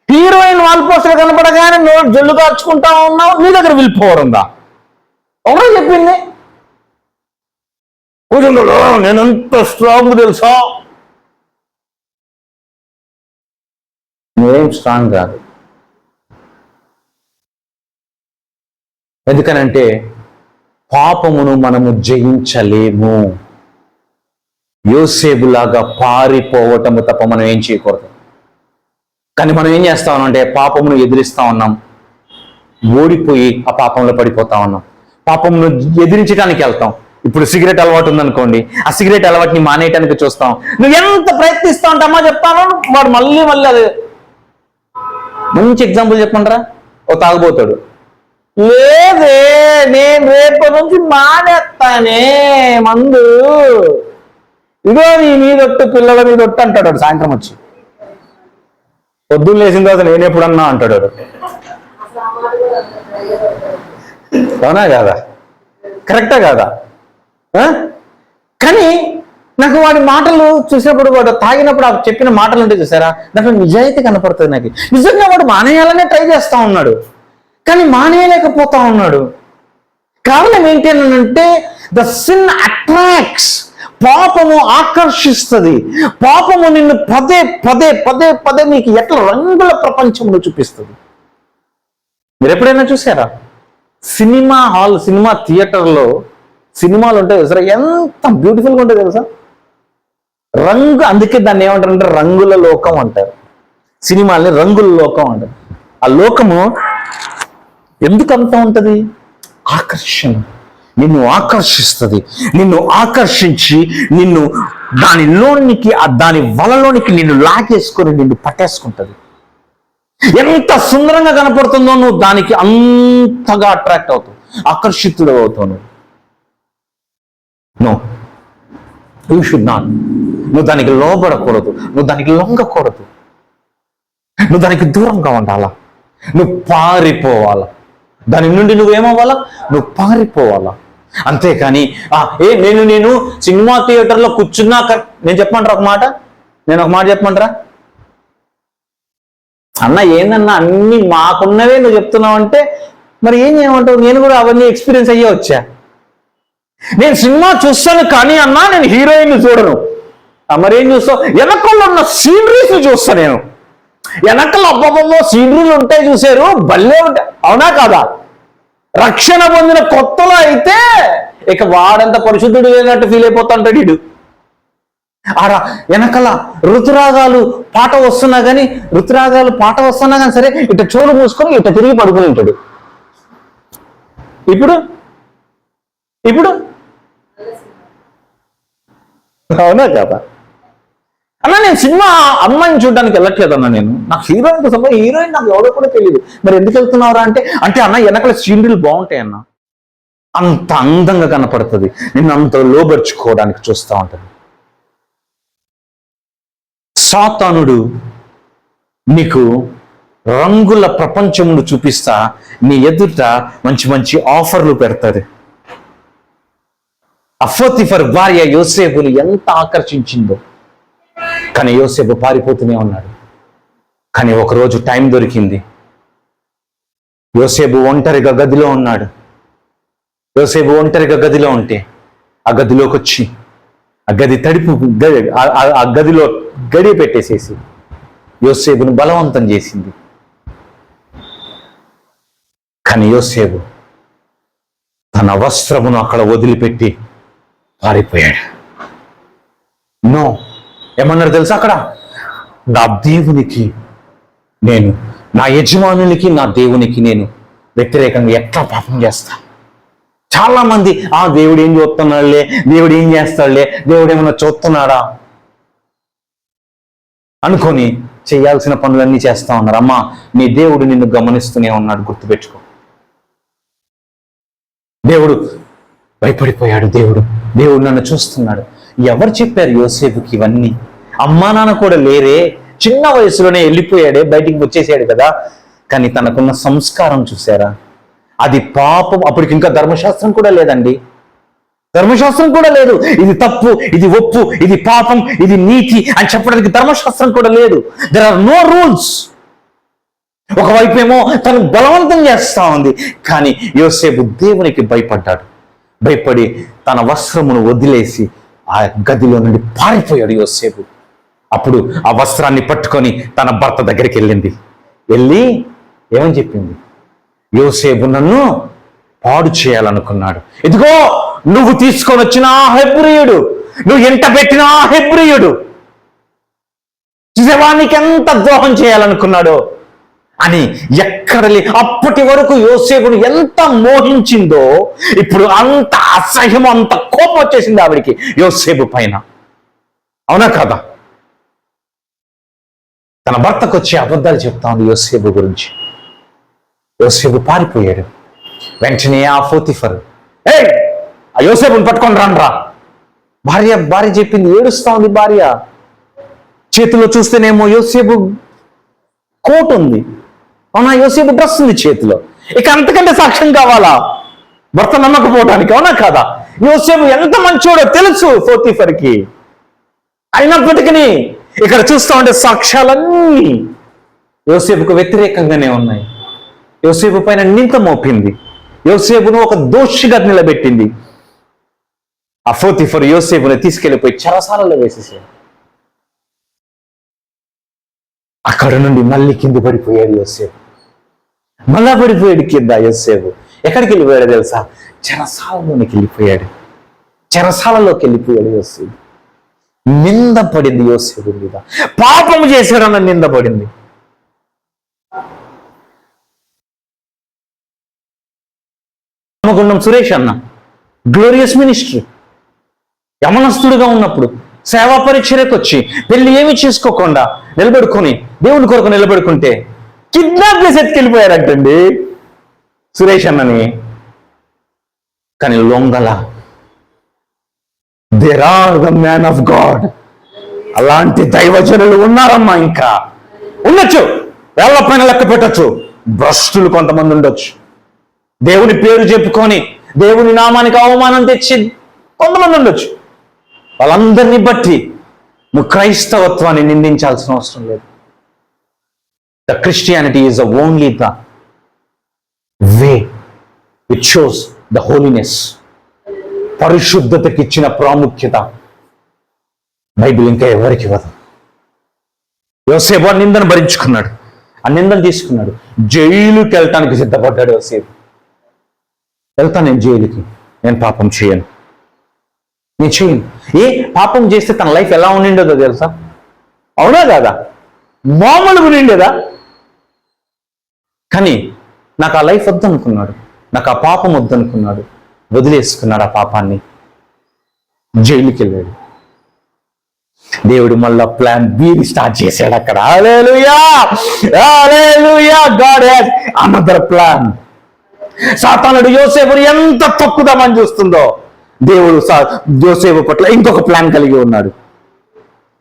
heroine wall poster కనపడగానే నువ్వు జల్లు కాల్చుకుంటా ఉన్నావు. నీ దగ్గర విల్ పవర్ ఉందా? ఎవరో చెప్పింది? నేను ఎంత స్ట్రాంగ్ తెలుసా? నువ్వేం స్ట్రాంగ్ కాదు. ఎందుకనంటే పాపమును మనము జయించలేము. యోసేపులాగా పారిపోవటము తప్ప మనం ఏం చేయకూడదు. కానీ మనం ఏం చేస్తా ఉన్నాం అంటే పాపమును ఎదిరిస్తా ఉన్నాం, ఓడిపోయి ఆ పాపంలో పడిపోతా ఉన్నాం. పాపమును ఎదిరించడానికి వెళ్తాం. ఇప్పుడు సిగరెట్ అలవాటు ఉందనుకోండి, ఆ సిగరెట్ అలవాటుని మానేయటానికి చూస్తాం. నువ్వు ఎంత ప్రయత్నిస్తా ఉంటామా చెప్తాను, వాడు మళ్ళీ అదే. మంచి ఎగ్జాంపుల్ చెప్పండిరా, ఓ తాగుబోతాడు, లేదే నేను రేపటి నుంచి మానేస్తానే మందు, ఇదో నీ మీదొట్టు పిల్లల మీదొట్టు అంటాడు. సాయంత్రం వచ్చి పొద్దున్న లేచిన తర్వాత నేను ఎప్పుడన్నా అంటాడు. అవునా కాదా? కరెక్టా కాదా? కానీ నాకు వాడి మాటలు చూసినప్పుడు, వాడు తాగినప్పుడు ఆ చెప్పిన మాటలు ఉంటే చూసారా, దాంట్లో నిజాయితీ కనపడుతుంది నాకు. నిజంగా వాడు మానేయాలనే ట్రై చేస్తా ఉన్నాడు. కానీ మానేయలేకపోతా ఉన్నాడు. కారణం ఏంటి అంటే ద సిన్ అట్రాక్ట్స్, పాపము ఆకర్షిస్తుంది. పాపము నిన్ను పదే పదే పదే పదే నీకు ఎట్లా రంగుల ప్రపంచంలో చూపిస్తుంది. మీరు ఎప్పుడైనా చూసారా సినిమా హాల్, సినిమా థియేటర్లో సినిమాలు ఉంటాయి తెలుసా, ఎంత బ్యూటిఫుల్గా ఉంటాయి తెలుసా, రంగు. అందుకే దాన్ని ఏమంటారంటే రంగుల లోకం అంటారు. సినిమాల్ని రంగుల లోకం అంటారు. ఆ లోకము ఎందుకంతా ఉంటుంది? ఆకర్షణ, నిన్ను ఆకర్షిస్తుంది. నిన్ను ఆకర్షించి నిన్ను దానిలోనికి, దాని వలలోనికి నిన్ను లాగేసుకొని నిన్ను పట్టేసుకుంటుంది. ఎంత సుందరంగా కనపడుతుందో నువ్వు దానికి అంతగా అట్రాక్ట్ అవుతావు, ఆకర్షితుడు అవుతావు. No, you should not. నువ్వు దానికి లోబడకూడదు, నువ్వు దానికి లొంగకూడదు, నువ్వు దానికి దూరంగా ఉండాలా, నువ్వు పారిపోవాలా. దాని నుండి నువ్వేమవ్వాలా? నువ్వు పారిపోవాలా. అంతేకాని నేను సినిమా థియేటర్లో కూర్చున్నాక, నేను చెప్పమంటారా ఒక మాట, చెప్పమంటారా? అన్న ఏందన్నా అన్ని మాకున్నవే నువ్వు చెప్తున్నావు అంటే మరి ఏం చేయమంటావు? నేను కూడా అవన్నీ ఎక్స్పీరియన్స్ అయ్యే వచ్చా. నేను సినిమా చూస్తాను కానీ అన్నా నేను హీరోయిన్ చూడను. మరేం చూస్తావు? వెనకల్లో ఉన్న సీనరీస్ చూస్తా నేను. వెనకలు అబ్బబ్బో సీనరీలు ఉంటాయి చూసారు, భలే ఉంటాయి. అవునా కాదా? రక్షణ పొందిన కొత్తలో అయితే ఇక వాడంత పరిశుద్ధుడు లేనట్టు ఫీల్ అయిపోతా ఉంటాడు వీడు. ఆడ వెనకల ఋతురాగాలు పాట వస్తున్నా కానీ సరే ఇట చోలు మూసుకొని ఇట తిరిగి పడుకుని ఉంటాడు. ఇప్పుడు అవునా కదా? అన్నా నేను సినిమా అమ్మాయిని చూడడానికి వెళ్ళట్లేదన్నా, నాకు హీరోయిన్ కోసం, హీరోయిన్ నాకు ఎవరో కూడా తెలియదు. మరి ఎందుకు వెళ్తున్నావురా అంటే అన్న వెనకల సీనరీలు బాగుంటాయి అన్న, అంత అందంగా కనపడుతుంది, నిన్ను అంత లోబర్చుకోవడానికి చూస్తూ ఉంటుంది. సాతానుడు నీకు రంగుల ప్రపంచమును చూపిస్తా నీ ఎదుట మంచి మంచి ఆఫర్లు పెడతాడు. పోతీఫర్ భార్య యోసేపుని ఎంత ఆకర్షించిందో, కానీ యోసేపు పారిపోతూనే ఉన్నాడు. కానీ ఒకరోజు టైం దొరికింది. యోసేపు ఒంటరిగా గదిలో ఉన్నాడు. యోసేపు ఒంటరిగా గదిలో ఉంటే ఆ గదిలోకి వచ్చి ఆ గది ఆ గదిలో గడి పెట్టేసేసి యోసేపును బలవంతం చేసింది. కానీ యోసేపు తన వస్త్రమును అక్కడ వదిలిపెట్టి పారిపోయాడు. నో, ఏమన్నారు తెలుసా అక్కడ? నా దేవునికి నేను, నా యజమానునికి, నా దేవునికి నేను వ్యతిరేకంగా ఎట్లా పాపం చేస్తా? చాలా మంది దేవుడు ఏం చూస్తున్నాడులే, దేవుడు ఏం చేస్తాడులే, దేవుడు ఏమన్నా చూస్తున్నాడా అనుకొని చేయాల్సిన పనులన్నీ చేస్తా ఉన్నారు. అమ్మా, నీ దేవుడు నిన్ను గమనిస్తూనే ఉన్నాడు, గుర్తుపెట్టుకో. దేవుడు భయపడిపోయాడు. దేవుడు నన్ను చూస్తున్నాడు. ఎవరు చెప్పారు యోసేపుకి ఇవన్నీ? అమ్మా నాన్న కూడా లేరే, చిన్న వయసులోనే వెళ్ళిపోయాడే, బయటికి వచ్చేసాడు కదా. కానీ తనకున్న సంస్కారం చూసారా? అది పాపం. అప్పటికి ఇంకా ధర్మశాస్త్రం కూడా లేదండి, ధర్మశాస్త్రం కూడా లేదు. ఇది తప్పు, ఇది ఒప్పు, ఇది పాపం, ఇది నీతి అని చెప్పడానికి ధర్మశాస్త్రం కూడా లేదు. There are no rules. ఒకవైపు ఏమో తను బలవంతం చేస్తా ఉంది. కానీ యోసేపు దేవునికి భయపడ్డాడు. భయపడి తన వస్త్రమును వదిలేసి ఆ గదిలో నుండి పారిపోయాడు యోసేపు. అప్పుడు ఆ వస్త్రాన్ని పట్టుకొని తన భర్త దగ్గరికి వెళ్ళి ఏమని చెప్పింది? యోసేపు నన్ను పాడు చేయాలనుకున్నాడు. ఇదిగో నువ్వు తీసుకొని వచ్చిన ఆ హెబ్రీయుడు, నువ్వు ఎంట పెట్టిన ఆ హెబ్రీయుడు చూసేవానికి ఎంత ద్రోహం చేయాలనుకున్నాడో అని అప్పటి వరకు యోసేపును ఎంత మోహించిందో ఇప్పుడు అంత అసహ్యం, అంత కోపం వచ్చేసింది ఆవిడికి యోసేపు పైన. అవునా కదా? తన భర్తకు వచ్చి అబద్ధాలు చెప్తా ఉంది యోసేపు గురించి. యోసేపు పారిపోయాడు. వెంటనే ఆ పోతీఫర్, ఆ యోసేపుని పట్టుకొని రా. భార్య చెప్పింది. ఏడుస్తా ఉంది భార్య. చేతిలో చూస్తేనేమో యోసేపు కోట్ ఉంది. అవునా? యోసేపు డ్రెస్ ఉంది చేతిలో. ఇక అంతకంటే సాక్ష్యం కావాలా భర్త నమ్మకపోవడానికి? అవునా కాదా? యోసేపు ఎంత మంచోడో తెలుసు పోతీఫర్కి. అయినప్పటికీ ఇక్కడ చూస్తూ ఉంటే సాక్ష్యాలన్నీ యోసేపుకు వ్యతిరేకంగానే ఉన్నాయి. యోసేపు పైన నింద మోపింది, యోసేపును ఒక దోషిగా నిలబెట్టింది. ఆ పోతీఫరు యోసేపుని తీసుకెళ్లిపోయి చెరసాలలో వేసేసాడు. అక్కడ నుండి మళ్ళీ కింద పడిపోయాడు యోసేపు, మళ్ళా పడిపోయాడు కింద యోసేపు. ఎక్కడికి వెళ్ళిపోయాడు తెలుసా? చెరసాలలోకి వెళ్ళిపోయాడు. చెరసాలలోకి వెళ్ళిపోయాడు యోసేపు. నింద పడింది యోసేపు మీద, పాపము చేశాడన్న నింద పడింది. రామగుండం సురేష్ అన్న గ్లోరియస్ మినిస్ట్రీ, యమనస్తుడుగా ఉన్నప్పుడు సేవా పరిచర్యకు వచ్చి పెళ్లి ఏమి చేసుకోకుండా నిలబడుకొని దేవుని కొరకు నిలబడుకుంటే కిడ్నాప్ చేసి ఎత్తుకెళ్ళిపోయారంటండి సురేష్ అన్నని. కానీ లొంగల, there are the man of God. అలాంటి దైవజనులు ఉన్నారమ్మా, ఇంకా ఉండొచ్చు, వేళ్ల పైన లెక్క పెట్టచ్చు. భ్రష్టులు కొంతమంది ఉండొచ్చు, దేవుని పేరు చెప్పుకొని దేవుని నామానికి అవమానం తెచ్చి కొంతమంది ఉండొచ్చు. వాళ్ళందరినీ బట్టి నువ్వు క్రైస్తవత్వాన్ని నిందించాల్సిన అవసరం లేదు. The Christianity is only the way which shows the holiness. పరిశుద్ధతకి ఇచ్చిన ప్రాముఖ్యత బైబిల్ ఇంకా ఎవరికి ఇవ్వదు. యోసేపు ఆ నిందను భరించుకున్నాడు, ఆ నిందను తీసుకున్నాడు. జైలుకి వెళ్ళటానికి సిద్ధపడ్డాడు యోసేపు. వెళ్తాను నేను జైలుకి, నేను పాపం చేయను, నేను చేయను. ఏ పాపం చేస్తే తన లైఫ్ ఎలా ఉండిండేదో తెలుసా? అవునా కాదా? మామూలుగా ఉండిండేదా? కానీ నాకు ఆ లైఫ్ వద్దనుకున్నాడు, నాకు ఆ పాపం వద్దనుకున్నాడు, వదిలేసుకున్నాడు ఆ పాపాన్ని, జైలుకి వెళ్ళాడు. దేవుడు మళ్ళా ప్లాన్ బిని స్టార్ట్ చేశాడు అక్కడ. Hallelujah, hallelujah. God has another plan. సాతానుడు యోసేపుని ఎంత తొక్కుదామని చూస్తుందో, దేవుడు యోసేపు పట్ల ఇంకొక ప్లాన్ కలిగి ఉన్నాడు.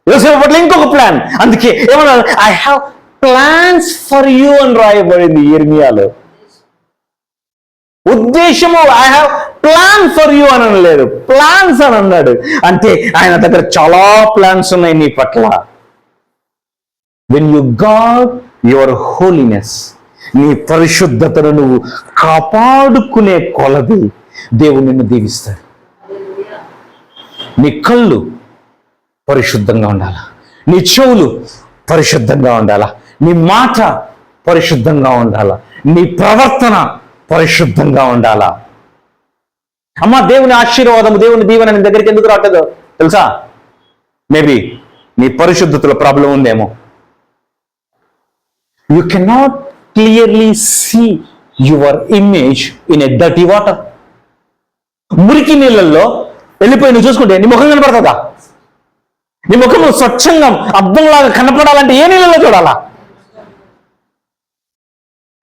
యోసేపు పట్ల ఇంకొక ప్లాన్. అందుకే ఏమన్నారు? I have plans for you అని రాయబడింది ఇర్మియాలో. ఉద్దేశము I have plan for you అని అనలేదు, ప్లాన్స్ అని అన్నాడు. అంటే ఆయన దగ్గర చాలా ప్లాన్స్ ఉన్నాయి నీ పట్ల. When you God your holiness, నీ పరిశుద్ధతను నువ్వు కాపాడుకునే కొలది దేవుడు నిన్ను దీవిస్తాడు. నీ కళ్ళు పరిశుద్ధంగా ఉండాలా, నీ చెవులు పరిశుద్ధంగా ఉండాలా, నీ మాట పరిశుద్ధంగా ఉండాలా, నీ ప్రవర్తన పరిశుద్ధంగా ఉండాలా. అమ్మా, దేవుని ఆశీర్వాదము, దేవుని దీవెన నీ దగ్గరికి ఎందుకు రావట్లేదు తెలుసా? మేబీ నీ పరిశుద్ధతలో ప్రాబ్లం ఉందేమో. You cannot clearly see your image in a dirty water. మురికి నీళ్ళల్లో వెళ్ళిపోయి నువ్వు చూసుకుంటే నీ ముఖం కనపడుతుందా? నీ ముఖం స్వచ్ఛంగా అద్దంలాగా కనపడాలంటే ఏ నీళ్ళలో చూడాలా?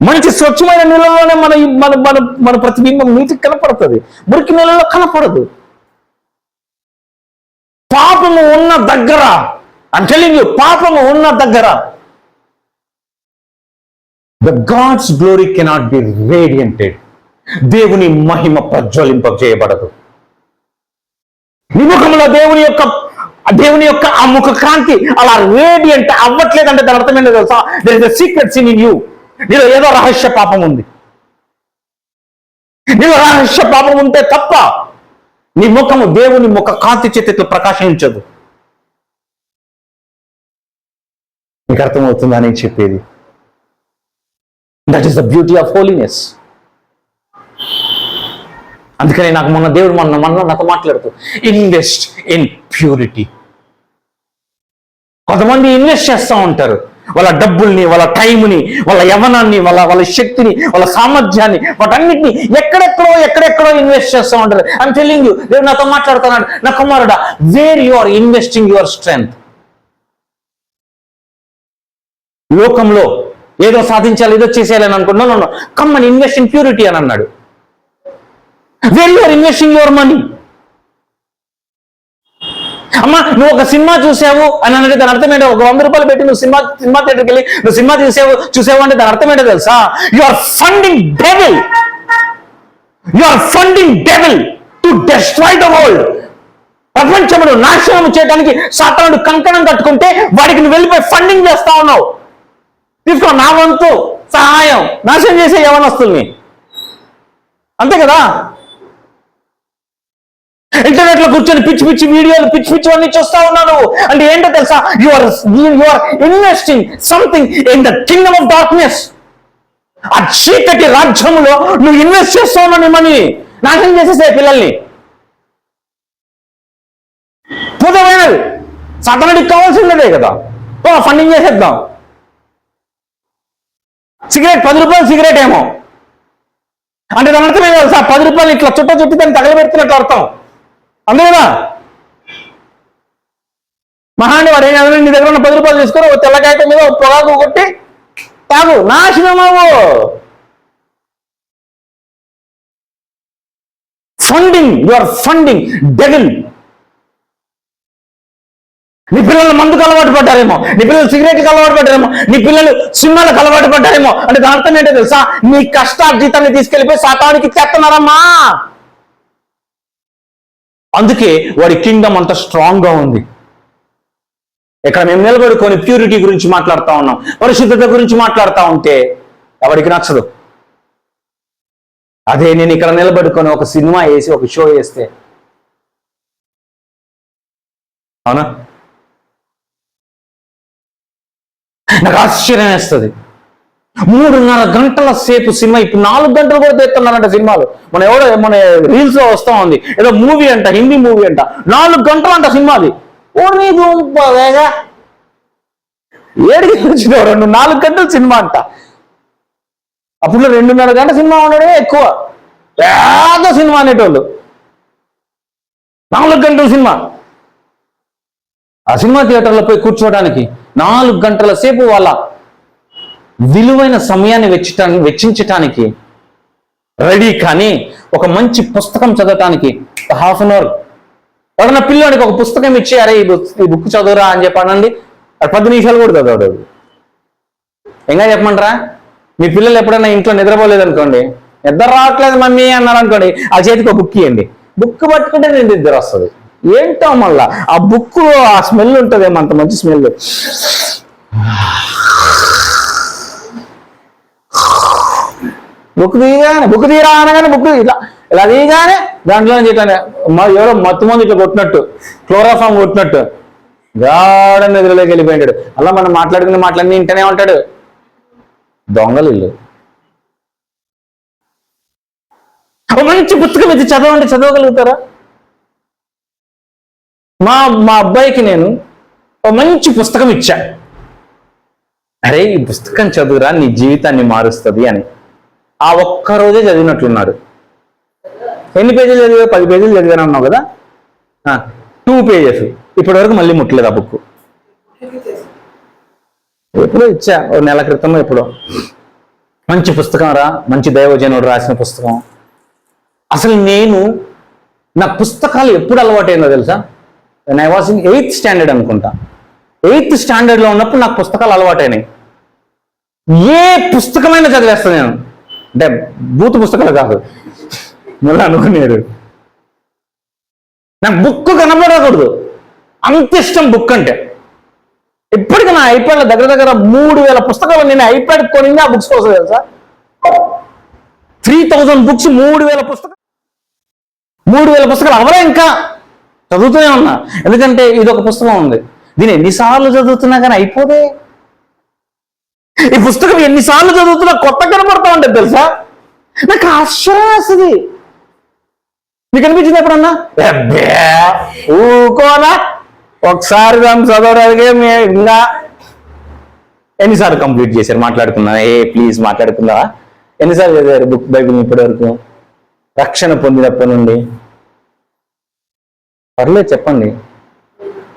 మంచి స్వచ్ఛమైన నీళ్ళలోనే మన మన మన మన ప్రతిబింబం నీటికి కనపడుతుంది, మురికి నీళ్ళలో కనపడదు. పాపము ఉన్న దగ్గర, ఐమ్ టెల్లింగ్ యు, పాపము ఉన్న దగ్గర the God's glory cannot be radiated. దేవుని మహిమ ప్రజ్వలింపజేయబడదు. నీ ముఖంలో దేవుని యొక్క ఆ ముఖ కాంతి అలా రేడియంట్ అవ్వట్లేదంటే దాని అర్థం ఏంటో తెలుసా? there is a secret sin in you. నీలో ఏదో రహస్య పాపం ఉంది. నీలో రహస్య పాపం ఉంటే తప్ప నీ ముఖము దేవుని ముఖ కాంతి చేతితో ప్రకాశించదు. నీకు అర్థమవుతుందా నేను చెప్పేది? That is the beauty of holiness. అందుకని నాకు దేవుడు నాతో మాట్లాడుతూ ఇన్వెస్ట్ ఇన్ ప్యూరిటీ. కొంతమంది ఇన్వెస్ట్ చేస్తూ ఉంటారు వాళ్ళ డబ్బుల్ని, వాళ్ళ టైంని, వాళ్ళ యవ్వనాన్ని, వాళ్ళ శక్తిని, వాళ్ళ సామర్థ్యాన్ని, వాటన్నిటిని ఎక్కడెక్కడో ఇన్వెస్ట్ చేస్తూ ఉంటారు. ఐమ్ టెల్లింగ్ యూ, దేవుడు నాతో మాట్లాడుతున్నాడు, నా కుమారుడా, where you are investing your strength. లోకంలో ఏదో సాధించాలి, ఏదో చేసేయాలని అనుకున్నాను. Come and invest in purity అని అన్నాడు. Where you are investing your money. అమ్మా, నువ్వు ఒక సినిమా చూసావు అని అంటే దాని అర్థం ఏంటో? ఒక 100 రూపాయలు పెట్టి నువ్వు సినిమా థియేటర్కి వెళ్ళి నువ్వు సినిమా చూసావు అంటే దాని అర్థం ఏంటో తెలుసా? You are funding devil. You are funding devil to destroy the world. ప్రపంచమును నాశనం చేయడానికి సాతానుడు కంకణం కట్టుకుంటే వాడికి నువ్వు వెళ్ళిపోయి ఫండింగ్ చేస్తా ఉన్నావు. తీసుకో, నా వంతు సహాయం, నాశనం చేసే యవనస్తుల్ని. అంతే కదా. ఇంటర్నెట్ లో కూర్చొని పిచ్చి పిచ్చి వీడియోలు పిచ్చి పిచ్చి అన్ని చూస్తా ఉన్నాను అంటే ఏంటో తెలుసా? You are investing something in the kingdom of darkness. ఆ చీకటి రాజ్యంలో నువ్వు ఇన్వెస్ట్ చేస్తా ఉన్నావు నీ మనీ. నాశనం చేసేసే పిల్లల్ని. పోతమైనది సతనడికి కావాల్సిందే కదా. ఫండింగ్ చేసేద్దాం. సిగరెట్ 10 రూపాయలు సిగరెట్ ఏమో అంటే దాని అర్థం ఏం తెలుసా? 10 రూపాయలు ఇట్లా చుట్టి దాన్ని తగలబెడుతున్నట్టు అర్థం. అంతే కదా. మహాండి వాడు ఏం నీ దగ్గర ఉన్న 10 రూపాయలు తీసుకొని ఒక తెల్లకాయత మీద ఒక పొగాకు కొట్టి తాగు, నాశనమావు. Funding, you are funding devil. నీ పిల్లలు మందుకు అలవాటు పడ్డారేమో, నీ పిల్లలు సిగరెట్కి అలవాటు పడ్డారేమో, నీ పిల్లలు సినిమాలకు అలవాటు పడ్డారేమో అంటే దాని అర్థం ఏంటో తెలుసా? నీ కష్టార్జితాన్ని తీసుకెళ్ళిపోయి సాతానికి చేస్తున్నారమ్మా. అందుకే వాడి కింగ్డమ్ అంత స్ట్రాంగ్ గా ఉంది. ఇక్కడ మేము నిలబడుకొని ప్యూరిటీ గురించి మాట్లాడుతూ ఉన్నాం, పరిశుద్ధత గురించి మాట్లాడుతూ ఉంటే ఎవరికి నచ్చదు. అదే నేను ఇక్కడ నిలబడుకొని ఒక సినిమా వేసి ఒక షో వేస్తే, అవునా, నాకు ఆశ్చర్యం వేస్తుంది. 3.5 గంటల సేపు సినిమా. ఇప్పుడు 4 గంటలు కూడా తెస్తున్నారంట సినిమాలు. మన రీల్స్ లో వస్తా ఉంది ఏదో మూవీ అంట, హిందీ మూవీ అంట, 4 గంటలు అంట సినిమాది. వేగా ఏడికి వచ్చినవారు 4 గంటల సినిమా అంట. అప్పుడు 2.5 గంటల సినిమా ఉండడే ఎక్కువ. పెద్ద సినిమా అనేటోళ్ళు 4 గంటల సినిమా. ఆ సినిమా థియేటర్లో పోయి కూర్చోవడానికి 4 గంటల సేపు వాళ్ళ విలువైన సమయాన్ని వెచ్చించటానికి రెడీ. కానీ ఒక మంచి పుస్తకం చదవటానికి ½ అన్ అవర్. ఎవరన్నా పిల్లోడికి ఒక పుస్తకం ఇచ్చి అరే ఈ బుక్ చదువురా అని చెప్పానండి, 10 నిమిషాలు కూడా చదవడు. ఇంకా చెప్పమంటారా? మీ పిల్లలు ఎప్పుడైనా ఇంట్లో నిద్రపోలేదు అనుకోండి, నిద్ర రావట్లేదు మమ్మీ అన్నారు అనుకోండి, ఆ చేతికి ఒక బుక్ ఇవ్వండి. బుక్ పట్టుకుంటే నేను నిద్ర వస్తుంది. ఏంటో మళ్ళా ఆ బుక్ ఆ స్మెల్ ఉంటుందేమో, అంత మంచి స్మెల్. బుక్ తీరా అనగానే బుక్ ఇలా తీయగానే దాంట్లో ఎవరో మత్తు మంది ఇట్లా కొట్టినట్టు, క్లోరోఫామ్ కొట్టినట్టు గాఢ నిద్రలోకి వెళ్ళిపోయాడు. అలా మనం మాట్లాడుకుని ఇంటనే ఉంటాడు. దొంగలు ఇల్లు. మంచి పుస్తకం ఇది చదవండి, చదవగలుగుతారా? మా అబ్బాయికి నేను ఒక మంచి పుస్తకం ఇచ్చా. అరే ఈ పుస్తకం చదువురా, నీ జీవితాన్ని మారుస్తుంది అని. ఆ ఒక్కరోజే చదివినట్లున్నాడు. ఎన్ని పేజీలు చదివా? 10 పేజీలు చదివాను అన్నావు కదా. 2 పేజెస్ ఇప్పటి వరకు మళ్ళీ ముట్టలేదు ఆ బుక్. ఎప్పుడో ఇచ్చా, ఓ నెల క్రితం ఎప్పుడో. మంచి పుస్తకం రా, మంచి దైవజనుడు రాసిన పుస్తకం. అసలు నా పుస్తకాలు ఎప్పుడు అలవాటైందో తెలుసా? I was in 8th standard అనుకుంటా. 8th స్టాండర్డ్లో ఉన్నప్పుడు నాకు పుస్తకాలు అలవాటైనాయి. ఏ పుస్తకమైనా చదివేస్తాను నేను. అంటే బూతు పుస్తకాలు కాదు, మళ్ళీ అనుకునేరు. నాకు బుక్ కనబడకూడదు, అంత ఇష్టం బుక్ అంటే. ఇప్పటికీ నా ఐప్యాడ్లో దగ్గర 3000 పుస్తకాలు. నేను ఐప్యాడ్ కొనింది ఆ బుక్స్ కోసం తెలుసా? 3000 బుక్స్, 3000 పుస్తకాలు. 3000 పుస్తకాలు అవరా ఇంకా చదువుతూనే ఉన్నా. ఎందుకంటే ఇది ఒక పుస్తకం ఉంది, దీన్ని ఎన్నిసార్లు చదువుతున్నా కానీ అయిపోదే. ఈ పుస్తకం ఎన్నిసార్లు చదువుతున్నా కొత్త కనబడతా ఉంటుంది తెలుసా? నాకు ఆశ్చర్యం వేస్తుంది. మీకు అనిపించింది ఎప్పుడన్నా? ఊకోనా ఒకసారి దాన్ని చదవడానికి ఇంకా ఎన్నిసార్లు కంప్లీట్ చేశారు? మాట్లాడుకున్నా, ప్లీజ్ మాట్లాడుకుందా? ఎన్నిసార్లు చదివారు బైబిల్ ఇప్పటి వరకు రక్షణ పొందినప్పటి నుండి? పర్లేదు చెప్పండి,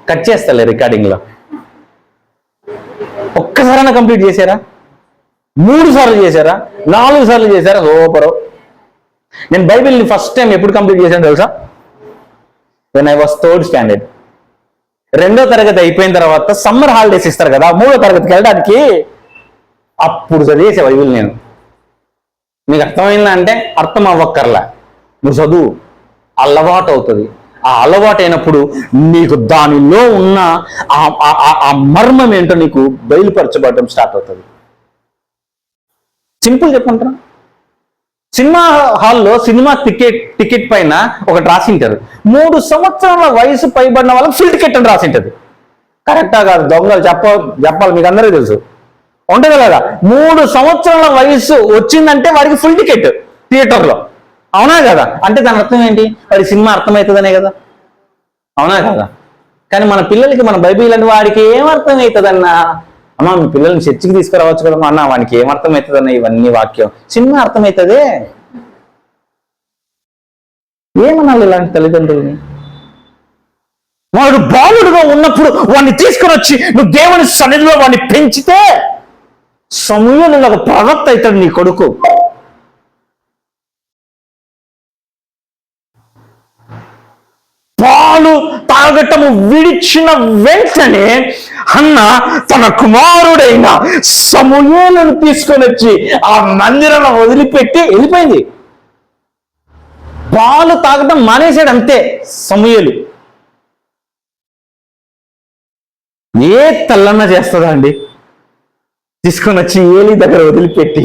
కట్ చేస్తలే రికార్డింగ్లో. ఒక్కసారైనా కంప్లీట్ చేశారా? 3 సార్లు చేశారా? 4 సార్లు చేశారా? సూపరు. నేను బైబిల్ని ఫస్ట్ టైం ఎప్పుడు కంప్లీట్ చేశాను తెలుసా? When I was 3rd standard. 2వ తరగతి అయిపోయిన తర్వాత సమ్మర్ హాలిడేస్ ఇస్తారు కదా 3వ తరగతికి వెళ్ళడానికి, అప్పుడు చదివేసే బైబిల్ నేను. నీకు అర్థమైందా అంటే అర్థం అవ్వక్కర్లా, నువ్వు చదువు, అలవాటు అవుతుంది. ఆ అలవాటు అయినప్పుడు నీకు దానిలో ఉన్న ఆ మర్మం ఏంటో నీకు బయలుపరచబడడం స్టార్ట్ అవుతుంది. సింపుల్ చెప్పంటారా? సినిమా హాల్లో సినిమా టికెట్ పైన ఒకటి రాసింటారు, 3 సంవత్సరాల వయసు పైబడిన వాళ్ళకి ఫుల్ టికెట్ అని రాసింటది. కరెక్టా కాదు? దొంగలు చెప్పాలి, మీకు అందరికీ తెలుసు. ఉంటుంది కదా, 3 సంవత్సరాల వయసు వచ్చిందంటే వాడికి ఫుల్ టికెట్ థియేటర్లో. అవునా కదా? అంటే దాని అర్థం ఏంటి? వాడి సినిమా అర్థమవుతుందనే కదా. అవునా కదా? కానీ మన పిల్లలకి మన బైబిల్ అంటే వాడికి ఏమర్థమవుతుందన్నా? అమ్మ మీ పిల్లల్ని చర్చికి తీసుకురావచ్చు కదమ్మా అన్న, వానికి ఏమర్థమవుతుందన్న ఇవన్నీ వాక్యం? సినిమా అర్థమవుతుంది. ఏమనాలి ఇలాంటి తల్లిదండ్రులని? వాడు బాలుడుగా ఉన్నప్పుడు వాడిని తీసుకుని వచ్చి నువ్వు దేవుని సన్నిధిలో వాడిని పెంచితే సమూయేలు ఒక ప్రవక్త అవుతాడు నీ కొడుకు. పాలు తాగటము విడిచిన వెంటనే హన్న తన కుమారుడైన సమూయేలును తీసుకొని వచ్చి ఆ మందిరంలో వదిలిపెట్టి వెళ్ళిపోయింది. పాలు తాగటం మానేశాడు అంతే సమూయేలు. ఏ తల్లన్న చేస్తుందా అండి? తీసుకొని వచ్చి ఏలి దగ్గర వదిలిపెట్టి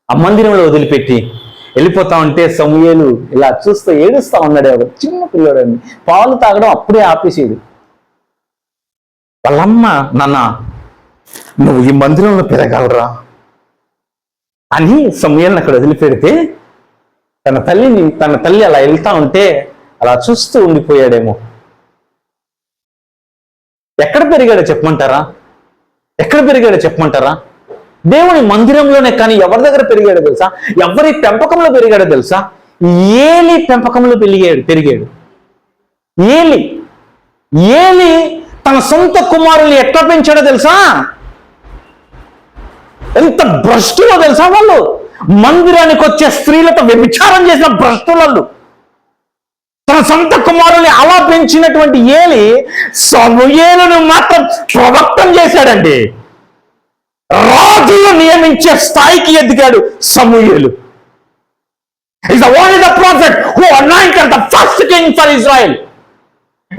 ఆ మందిరంలో వదిలిపెట్టి వెళ్ళిపోతా ఉంటే సమూయేలు ఇలా చూస్తూ ఏడుస్తా ఉన్నాడు. ఒక చిన్న పిల్లడండి, పాలు తాగడం అప్పుడే ఆపేసేది. వాళ్ళమ్మ, నాన్న నువ్వు ఈ మందిరంలో పెరగలరా అని సమూయేలుని అక్కడ వదిలిపెడితే తన తల్లి అలా వెళ్తా ఉంటే అలా చూస్తూ ఉండిపోయాడేమో. ఎక్కడ పెరిగాడో చెప్పమంటారా? ఎక్కడ పెరిగాడో చెప్పమంటారా? దేవుని మందిరంలోనే. కానీ ఎవరి దగ్గర పెరిగాడో తెలుసా? ఎవరి పెంపకంలో పెరిగాడో తెలుసా? ఏలి పెంపకంలో పెరిగాడు. ఏలి తన సొంత కుమారుల్ని ఎట్లా పెంచాడో తెలుసా? ఎంత భ్రష్టులో తెలుసా వాళ్ళు? మందిరానికి వచ్చే స్త్రీలతో వ్యభిచారం చేసిన భ్రష్టులు. తన సొంత కుమారుల్ని అలా పెంచినటువంటి ఏలి సమూయేలును మాత్రం ప్రవక్తం చేశాడండి. రాజులు నియమించే స్థాయికి ఎదిగాడు సమూయేలు. He's only the prophet who anointed the first king for Israel.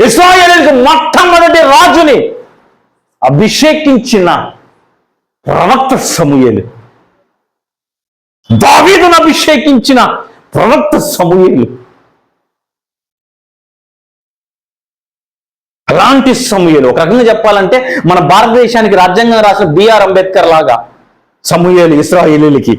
ఇశ్రాయేలుకి మొట్టమొదటి రాజుని అభిషేకించిన ప్రవక్త సమూయేలు. దావీదును అభిషేకించిన ప్రవక్త సమూయేలు. అలాంటి సమూయేలు, ఒక రకంగా చెప్పాలంటే మన భారతదేశానికి రాజ్యాంగం రాసిన బిఆర్ అంబేద్కర్ లాగా సమూయేలు ఇశ్రాయేలీలకి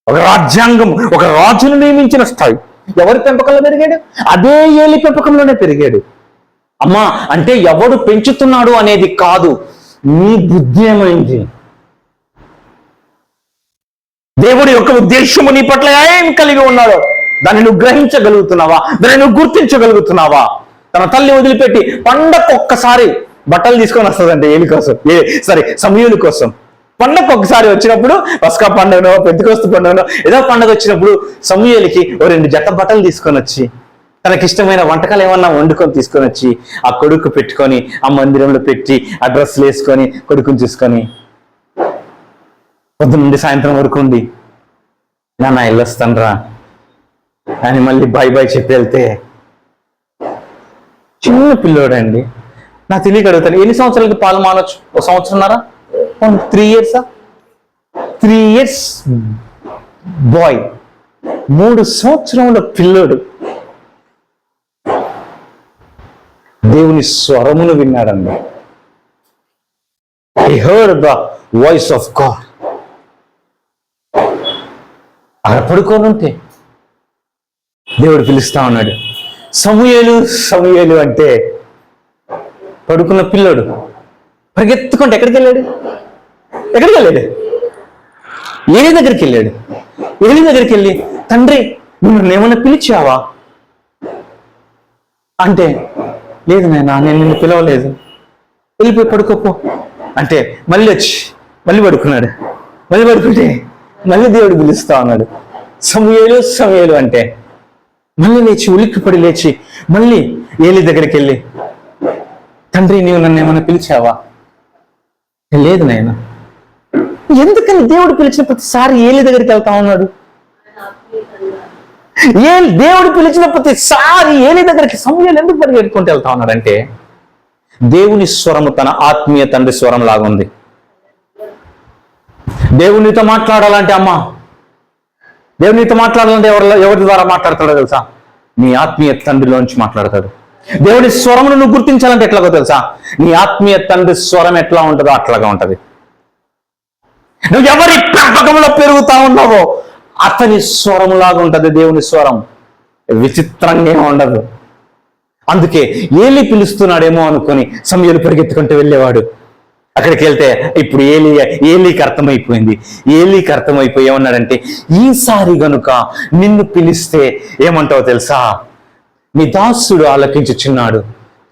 ఒక రాజ్యాంగం, ఒక రాజును నియమించిన స్థాయి. ఎవరి పెంపకంలో పెరిగాడు? అదే ఏలి పెంపకంలోనే పెరిగాడు. అమ్మా అంటే ఎవడు పెంచుతున్నాడు అనేది కాదు, నీ బుద్ధి ఏమైంది? దేవుడి యొక్క ఉద్దేశము నీ పట్ల ఏం కలిగి ఉన్నాడో దాన్ని నువ్వు గ్రహించగలుగుతున్నావా? దాన్ని నువ్వు గుర్తించగలుగుతున్నావా? తన తల్లి వదిలిపెట్టి పండగ ఒక్కసారి బట్టలు తీసుకొని వస్తుందంటే ఏలి కోసం, సమూయేలు కోసం. పండగ ఒక్కసారి వచ్చినప్పుడు, పస్కా పండుగనో పెద్దకొస్తు పండుగనో ఏదో పండుగ వచ్చినప్పుడు సమూయేలుకి 2 జత బట్టలు తీసుకొని వచ్చి తనకిష్టమైన వంటకాలు ఏమన్నా వండుకొని తీసుకొని వచ్చి ఆ కొడుకు పెట్టుకొని ఆ మందిరంలో పెట్టి ఆ డ్రెస్సులు వేసుకొని కొడుకుని చూసుకొని పొద్దు నుండి సాయంత్రం వరకు ఉండి నాన్న వెళ్ళొస్తానరా అని మళ్ళీ బాయ్ చెప్పి వెళ్తే చిన్న పిల్లోడండి. నా తెలియక అడుగుతాను, ఎన్ని సంవత్సరాలకి పాలు మానొచ్చు? 1 సంవత్సరంన్నర, 3 years? 3 years బాయ్, 3 సంవత్సరముల పిల్లోడు దేవుని స్వరమును విన్నాడండి. He heard the voice of God. అక్కడ పడుకోనుంటే దేవుడు పిలుస్తా ఉన్నాడు, సమూయేలు సమూయేలు అంటే పడుకున్న పిల్లోడు పరిగెత్తుకుంటే ఎక్కడికి వెళ్ళాడు? ఏలి దగ్గరికి వెళ్ళాడు. ఏలి దగ్గరికి వెళ్ళి, తండ్రి నువ్వు ఏమన్నా పిలిచావా అంటే, లేదు నాయనా నేను నిన్ను పిలవలేదు, వెళ్ళిపోయి పడుకోపో అంటే మళ్ళీ పడుకున్నాడు. మళ్ళీ పడుకుంటే మళ్ళీ దేవుడు పిలుస్తా ఉన్నాడు, సమూయేలు సమూయేలు అంటే మళ్ళీ లేచి ఉలిక్కిపడి లేచి మళ్ళీ ఏలి దగ్గరికి వెళ్ళి, తండ్రి నీవు నన్ను ఏమైనా పిలిచావా? లేదు నాయన. ఎందుకని దేవుడు పిలిచిన ప్రతిసారి ఏలి దగ్గరికి వెళ్తా ఉన్నాడు? దేవుడు పిలిచిన ప్రతిసారి ఏలి దగ్గరికి సమూయేలు ఎందుకు పరిగెట్టుకుంటూ వెళ్తా ఉన్నాడంటే, దేవుని స్వరము తన ఆత్మీయ తండ్రి స్వరం లాగుంది. దేవునితో మాట్లాడాలంటే అమ్మా, దేవునితో మాట్లాడాలంటే ఎవరి ద్వారా మాట్లాడతాడో తెలుసా? నీ ఆత్మీయ తండ్రిలోంచి మాట్లాడతాడు. దేవుని స్వరమును నువ్వు గుర్తించాలంటే ఎట్లాగో తెలుసా? నీ ఆత్మీయ తండ్రి స్వరం ఎట్లా ఉంటుందో అట్లాగా ఉంటది. నువ్వు ఎవరి పెంపకంలో పెరుగుతా ఉన్నావో అతని స్వరములాగా ఉంటది దేవుని స్వరం. విచిత్రంగా ఉండదు. అందుకే ఏలి పిలుస్తున్నాడేమో అనుకొని సమూయేలు పరిగెత్తుకుంటూ వెళ్ళేవాడు. అక్కడికి వెళ్తే ఇప్పుడు ఏలీకి అర్థమైపోయింది. ఏలీకి అర్థమైపోయి ఏమన్నాడంటే, ఈసారి గనుక నిన్ను పిలిస్తే ఏమంటావు తెలుసా? నీ దాసుడు ఆలకించుచున్నాడు,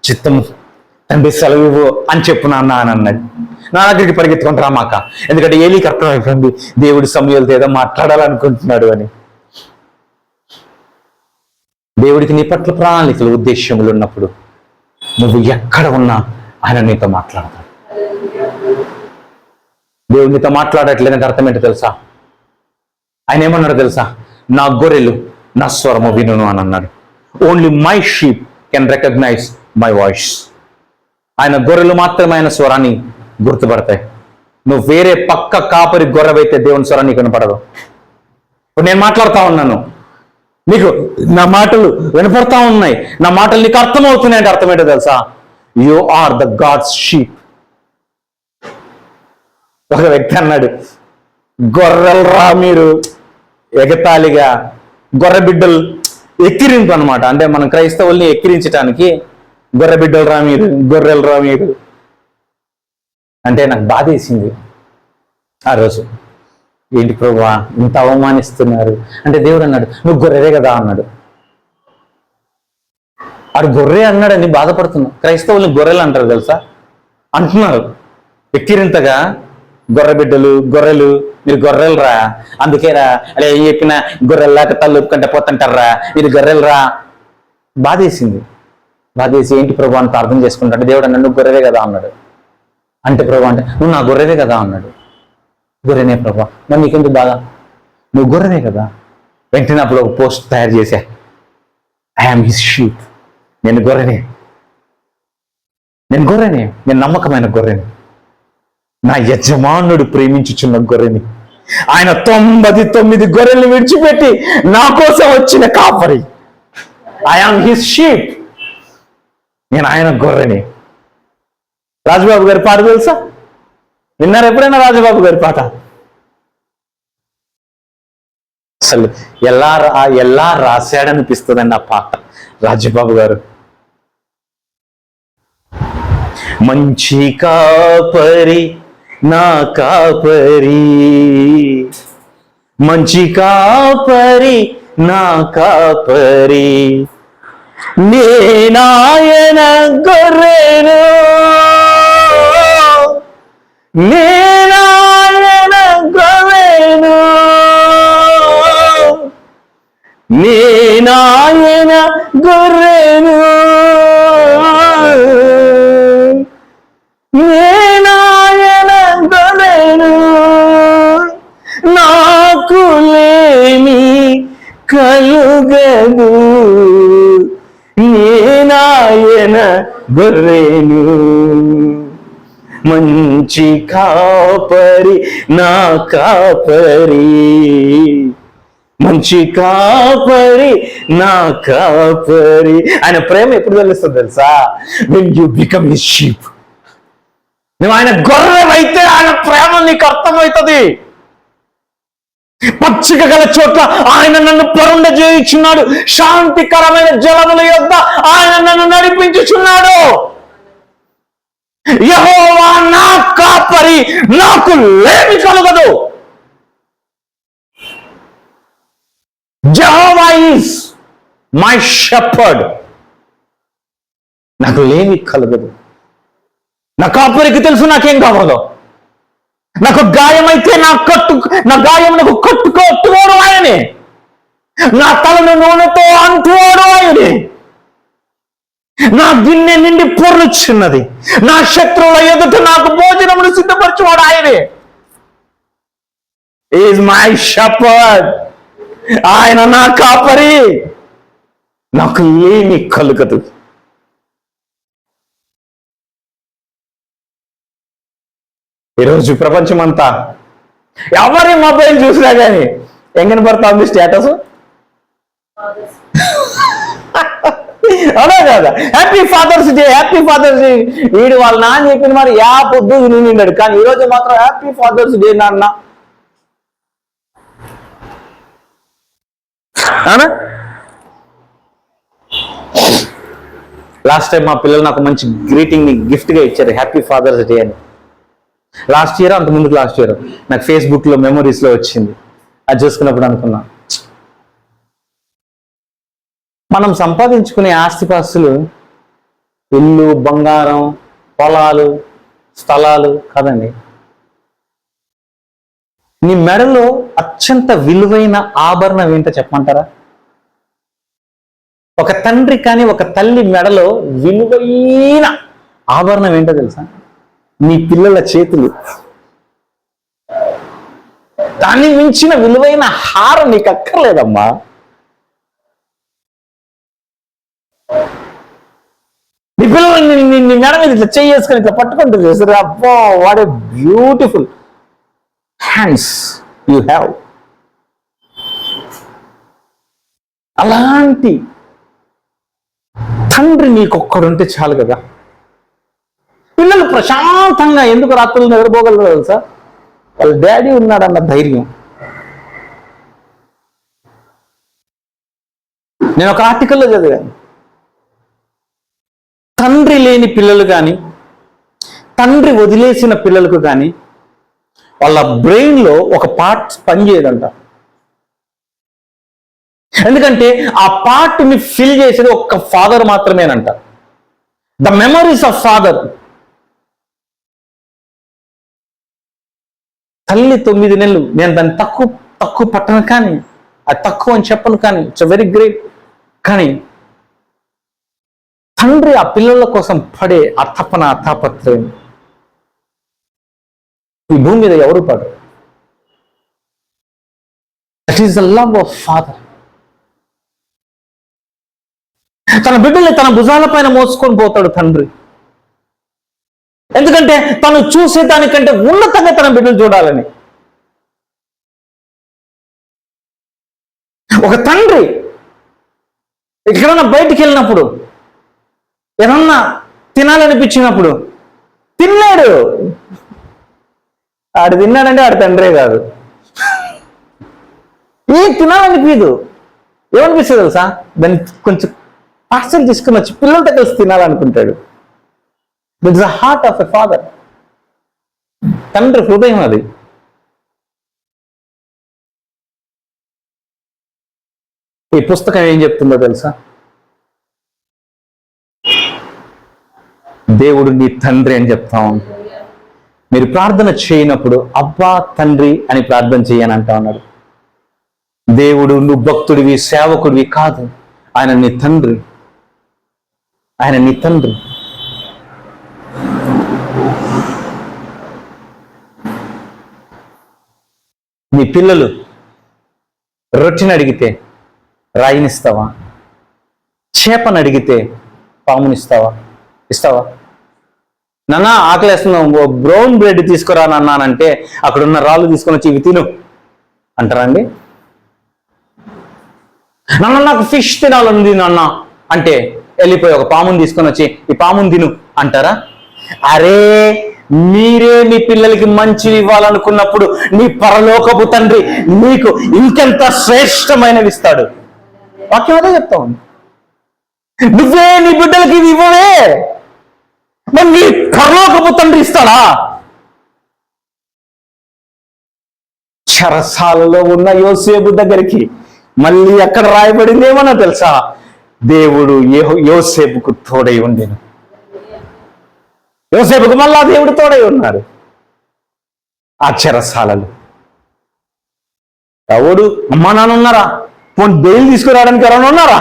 చిత్తము తండ్రి సెలవు అని చెప్పు నాన్న అని అన్నాడు. నా దగ్గరికి పరిగెత్తుకుంటూ రామాక, ఎందుకంటే ఏలీకి అర్థమైపోయింది దేవుడు సమూయేలుతో ఏదో మాట్లాడాలనుకుంటున్నాడు అని. దేవుడికి నీ పట్ల ప్రణాళికలు, ఉద్దేశ్యములు ఉన్నప్పుడు నువ్వు ఎక్కడ ఉన్నా ఆయన నీతో మాట్లాడతాడు. దేవుడు నీతో మాట్లాడట్లేదంటే అర్థం ఏంటో తెలుసా? ఆయన ఏమన్నాడు తెలుసా? నా గొర్రెలు నా స్వరము వినును అని అన్నాడు. Only my sheep can recognise my voice. ఆయన గొర్రెలు మాత్రమే ఆయన స్వరాన్ని గుర్తుపడతాయి. నువ్వు వేరే పక్క కాపరి గొర్రెవైతే దేవుని స్వరాన్ని కనపడదు. ఇప్పుడు నేను మాట్లాడుతూ ఉన్నాను, నీకు నా మాటలు వినపడతా ఉన్నాయి, నా మాటలు నీకు అర్థమవుతున్నాయి అంటే అర్థమేంటో తెలుసా? You are the God's sheep. ఒక వ్యక్తి అన్నాడు, గొర్రెలరా మీరు, ఎగతాళిగా గొర్రె బిడ్డలు, ఎక్కిరింపు అనమాట. అంటే మనం క్రైస్తవుల్ని ఎక్కిరించడానికి గొర్రె బిడ్డలు రా మీరు, గొర్రెలు రా మీరు అంటే నాకు బాధ వేసింది ఆ రోజు. ఏంటి ప్రభువా ఇంత అవమానిస్తున్నారు అంటే? దేవుడు అన్నాడు, నువ్వు గొర్రెవే కదా అన్నాడు. ఆడు గొర్రె అన్నాడని బాధపడుతున్నావు. క్రైస్తవుల్ని గొర్రెలు అంటారు తెలుసా, అంటున్నారు ఎక్కిరింతగా. గొర్రె బిడ్డలు, గొర్రెలు, మీరు గొర్రెలు రా, అందుకేరా అలా ఏం చెప్పినా గొర్రెల్లాక తల్లు ఒప్పుకుంటే పోతుంటారా, మీరు గొర్రెలు రా. బాధేసింది. బాధేసి ఏంటి ప్రభు అంత అర్థం చేసుకుంటాడు? దేవుడు అన్నాడు, నువ్వు గొర్రెవే కదా అన్నాడు. అంటే ప్రభు అంటే నువ్వు నా గొర్రెవే కదా అన్నాడు. గొర్రెనే ప్రభా, మరి నీకెందుకు బాధ? నువ్వు గొర్రెనే కదా. వెంటనే అప్పుడు ఒక పోస్ట్ తయారు చేశా, ఐఆమ్ హిస్ షీప్. నేను గొర్రెనే, నేను గొర్రెనే, నేను నమ్మకమైన గొర్రెని, నా యజమానుడు ప్రేమించుచున్న గొర్రెని, ఆయన 99 గొర్రెల్ని విడిచిపెట్టి నా కోసం వచ్చిన కాపరి. ఐఆమ్ హిస్ షీప్, నేను ఆయన గొర్రెని. రాజబాబు గారి పాట తెలుసా? విన్నారు ఎప్పుడైనా రాజబాబు గారి పాట? అసలు ఎలా రాశాడనిపిస్తుందండి ఆ పాట రాజబాబు గారు. మంచి కాపరి నా కాపరి, మంచి కాపరి నా కాపరి, నేనాయన గొర్రెను, నేనాయన గొర్రెను, నేనాయన గొర్రెను, నేనాయన గొర్రెను, నాకు లేమి కలుగదు, నేనాయన గొర్రెను, మంచి కాపరి నా కాపరి, మంచి కాపరి నా కాపరి. ఆయన ప్రేమ ఎప్పుడు తెలుస్తుంది తెలుసా? When you become his sheep. నువ్వు ఆయన గొర్రెవైతే ఆయన ప్రేమ నీకు అర్థమవుతుంది. పచ్చిక గల చోట్ల ఆయన నన్ను పరుండ చేయుచున్నాడు, శాంతికరమైన జలముల యొద్ద ఆయన నన్ను నడిపించుచున్నాడు. యెహోవా నా కాపరి, నాకు లేమి కలుగదు. యెహోవా ఈజ్ మై షెపర్డ్, నాకు లేమి కలుగదు. నా కాపరికి తెలుసు నాకేం కావాలో. నాకు గాయమైతే నా గాయం నాకు కట్టుకోడు ఆయనే, నా తలను నూనెతో అంటువాడు ఆయనే, నా గిన్నె నిండి పొర్లుచున్నది, నా శత్రువుల ఎదుట నాకు భోజనమును సిద్ధపరచువాడు ఆయనే. ఈజ్ మై షెపర్డ్, ఆయన నా కాపరి, నాకు ఏమి కలుగదు. ఈరోజు ప్రపంచమంతా ఎవరి మొబైల్ చూసినా కానీ ఏం కనపడతా ఉంది స్టేటస్? అవునా కదా? Happy father's day, happy father's day. వీడు వాళ్ళ నాన్న చెప్పిన మరి పొద్దు నిండాడు, కానీ ఈరోజు మాత్రం హ్యాపీ ఫాదర్స్ డే నాన్న. అవునా? లాస్ట్ టైం మా పిల్లలు నాకు మంచి గ్రీటింగ్ గిఫ్ట్గా ఇచ్చారు, హ్యాపీ ఫాదర్స్ డే అని. లాస్ట్ ఇయర్, అంతకుముందుకు లాస్ట్ ఇయర్ నాకు ఫేస్బుక్లో మెమరీస్లో వచ్చింది. అది చూసుకున్నప్పుడు అనుకున్నా, మనం సంపాదించుకునే ఆస్తిపాస్తులు ఇల్లు, బంగారం, పొలాలు, స్థలాలు కాదండి. నీ మెడలో అత్యంత విలువైన ఆభరణం ఏంటో చెప్పమంటారా? ఒక తండ్రి కానీ ఒక తల్లి మెడలో విలువైన ఆభరణం ఏంటో తెలుసా? నీ పిల్లల చేతులు. దాన్ని మించిన విలువైన హారం నీకు అక్కర్లేదమ్మా. నీ పిల్లలు నీ మెడ మీద ఇట్లా చేసుకొని ఇట్లా పట్టుకుంటూ చేస్తారు. అబ్బో, what a beautiful hands you have. అలాంటి తండ్రి నీకొక్కడుంటే చాలు కదా. పిల్లలు ప్రశాంతంగా ఎందుకు రాత్రులు నిద్రపోగలరు తెలుసా? వాళ్ళ డాడీ ఉన్నాడన్న ధైర్యం. నేను ఒక ఆర్టికల్లో చదివాను, తండ్రి లేని పిల్లలు కానీ తండ్రి వదిలేసిన పిల్లలకు కానీ వాళ్ళ బ్రెయిన్లో ఒక పార్ట్ పనిచేయదంట. ఎందుకంటే ఆ పార్ట్ని ఫిల్ చేసేది ఒక్క ఫాదర్ మాత్రమేనంట. The memories of father. తల్లి 9 నెలలు, నేను దాన్ని తక్కువ పట్టను కానీ, అది తక్కువ అని చెప్పను కానీ, ఇట్స్ వెరీ గ్రేట్. కానీ తండ్రి ఆ పిల్లల కోసం పడే ఆ తపన, ఆ తాపత్రయం ఈ భూమి మీద ఎవరు పడరు. That is the love of father. తన బిడ్డల్ని తన భుజాల పైన మోసుకొని పోతాడు తండ్రి. ఎందుకంటే తను చూసేదానికంటే ఉన్నతంగా తన బిడ్డలు చూడాలని. ఒక తండ్రి ఎక్కడన్నా బయటికి వెళ్ళినప్పుడు ఏమన్నా తినాలనిపించినప్పుడు తిన్నాడు. ఆడు తిన్నాడంటే ఆడు తండ్రే కాదు. ఏం తినాలనిపించదు. ఏమనిపిస్తుంది తెలుసా? దాన్ని కొంచెం పార్సల్ తీసుకుని వచ్చి పిల్లలతో కలిసి తినాలనుకుంటాడు. That's the heart of a father. తండ్రి హృదయం అది. ఈ పుస్తకం ఏం చెప్తుందో తెలుసా? దేవుడు నీ తండ్రి అని చెప్తాం. మీరు ప్రార్థన చేయనప్పుడు అబ్బా తండ్రి అని ప్రార్థన చేయని అంటా ఉన్నాడు. దేవుడు నువ్వు భక్తుడివి, సేవకుడివి కాదు, ఆయన నీ తండ్రి. ఆయన నీ తండ్రి. నీ పిల్లలు రొట్టెని అడిగితే రాయినిస్తావా? చేపను అడిగితే పామునిస్తావా? ఇస్తావా? నాన్న ఆకలేస్తున్నావు, బ్రౌన్ బ్రెడ్ తీసుకురా నాన్నంటే అక్కడున్న రాళ్ళు తీసుకొని వచ్చి ఇవి తిను అంటారండి? నాన్న నాకు ఫిష్ తినాలంది నాన్న అంటే వెళ్ళిపోయి ఒక పాముని తీసుకొని వచ్చి ఈ పాముని తిను అంటారా? అరే, మీరే మీ పిల్లలకి మంచి ఇవ్వాలనుకున్నప్పుడు నీ పరలోకపు తండ్రి నీకు ఇంకెంత శ్రేష్టమైనవి ఇస్తాడు. వాక్యం అదే చెప్తా ఉంది. నువ్వే నీ బిడ్డలకి ఇవి ఇవ్వవే, మరి నీ పరలోకపు తండ్రి ఇస్తాడా? చెరసాలలో ఉన్న యోసేపు దగ్గరికి మళ్ళీ అక్కడ రాయబడింది ఏమన్నా తెలుసా? దేవుడు యోసేపుకు తోడై ఉండేను. యోసేపుకు మళ్ళా దేవుడు తోడై ఉన్నాడు ఆ చెరసాలలో. ఎవడు అమ్మా నాన్న ఉన్నారా? పోనీ బెయిల్ తీసుకురావడానికి ఎవరైనా ఉన్నారా?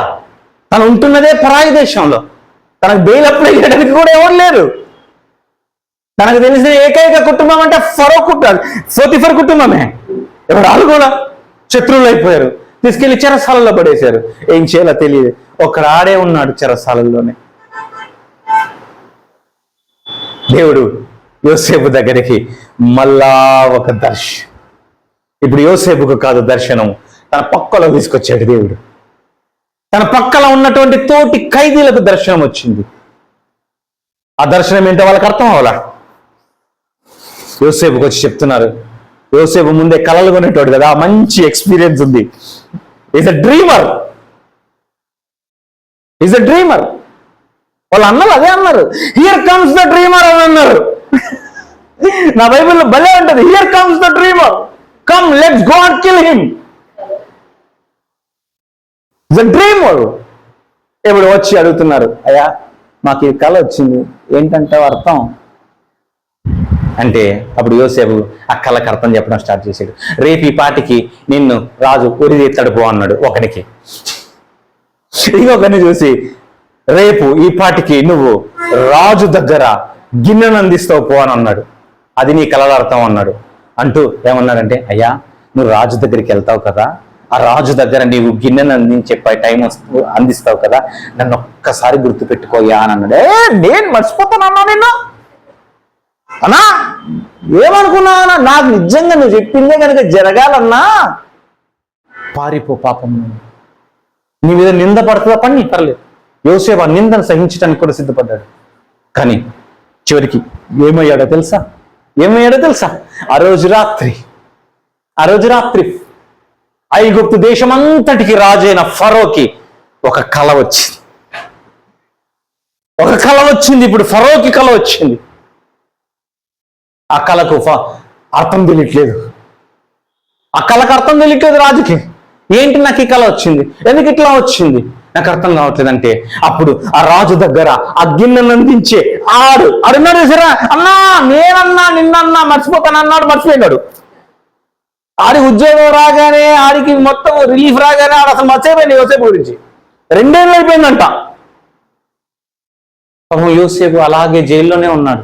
తను ఉంటున్నదే పరాయి దేశంలో. తనకు బెయిల్ అప్లై చేయడానికి కూడా ఎవరు లేరు. తనకు తెలిసిన ఏకైక కుటుంబం అంటే పోతిఫర్ కుటుంబమే. ఎవరు కూడా శత్రువులు అయిపోయారు, తీసుకెళ్లి చెరసాలలో పడేశారు. ఏం చేయాలో తెలియదు. ఒక్కడ ఆడే ఉన్నాడు చెరసాలలోనే. దేవుడు యోసేపు దగ్గరికి మళ్ళా ఒక ఇప్పుడు యోసేపుకు కాదు దర్శనం, తన పక్కలో తీసుకొచ్చాడు దేవుడు. తన పక్కన ఉన్నటువంటి తోటి ఖైదీలకు దర్శనం వచ్చింది. ఆ దర్శనం ఏంటో వాళ్ళకి అర్థం అవ్వాలా. యోసేపుకి వచ్చి చెప్తున్నారు. యోసేపు ముందే కలలు కొనేటోడు కదా, మంచి ఎక్స్పీరియన్స్ ఉంది. Is a dreamer. వాళ్ళు అన్నారు, అదే అన్నారు, హియర్ కమ్స్ ద డ్రీమర్ అని అన్నారు. నా బైబిల్లో భలే ఉంటది, here comes the dreamer, come let's go and kill him. The dreamer. ఇప్పుడు వచ్చి అడుగుతున్నారు, అయ్యా మాకు ఈ కళ వచ్చింది, ఏంటంటే అర్థం అంటే, అప్పుడు యోసేపు ఆ కళకు అర్థం చెప్పడం స్టార్ట్ చేశాడు. రేపు ఈ పాటికి నిన్ను రాజు ఉరి ఎత్తాడు పో అన్నాడు ఒకనికి. ఇంకొకరిని చూసి రేపు ఈ పాటికి నువ్వు రాజు దగ్గర గిన్నెను అందిస్తావు పో అని అన్నాడు. అది నీ కళల అర్థం అన్నాడు. అంటూ ఏమన్నాడంటే, అయ్యా నువ్వు రాజు దగ్గరికి వెళ్తావు కదా, ఆ రాజు దగ్గర నీవు గిన్నెను అందించే టైం అందిస్తావు కదా, నన్ను ఒక్కసారి గుర్తుపెట్టుకోయా అని అన్నాడు. నేను మర్చిపోతానన్నా నిన్ను అన్నా, ఏమనుకున్నా నాకు నిజంగా నువ్వు చెప్పిందే కనుక జరగాలన్నా పారిపో, పాపం నీ మీద నింద పడుతుందా పని పర్లేదు. యోసేపు ఆ నిందను సహించడానికి కూడా సిద్ధపడ్డాడు. కానీ చివరికి ఏమయ్యాడో తెలుసా? ఆ రోజు రాత్రి ఐగుప్తు దేశమంతటికి రాజైన ఫరోకి ఒక కళ వచ్చింది. ఇప్పుడు ఫరోకి కళ వచ్చింది. ఆ కళకు అర్థం తెలియట్లేదు. రాజుకి. ఏంటి నాకు ఈ కళ వచ్చింది, ఎందుకు ఇట్లా వచ్చింది నాకు అర్థం కావట్లేదు అంటే, అప్పుడు ఆ రాజు దగ్గర ఆ గిన్నెను అందించే ఆడున్నాడు సరే, అన్నా నేనన్నా నిన్నన్నా మర్చిపోయినాడు. ఆడి ఉద్యోగం రాగానే, ఆడికి మొత్తం రిలీఫ్ రాగానే ఆడు అసలు మర్చిపోయింది యోసేపు గురించి. 2 ఏళ్ళు అయిపోయిందంట. పాపం యోసేపు అలాగే జైల్లోనే ఉన్నాడు.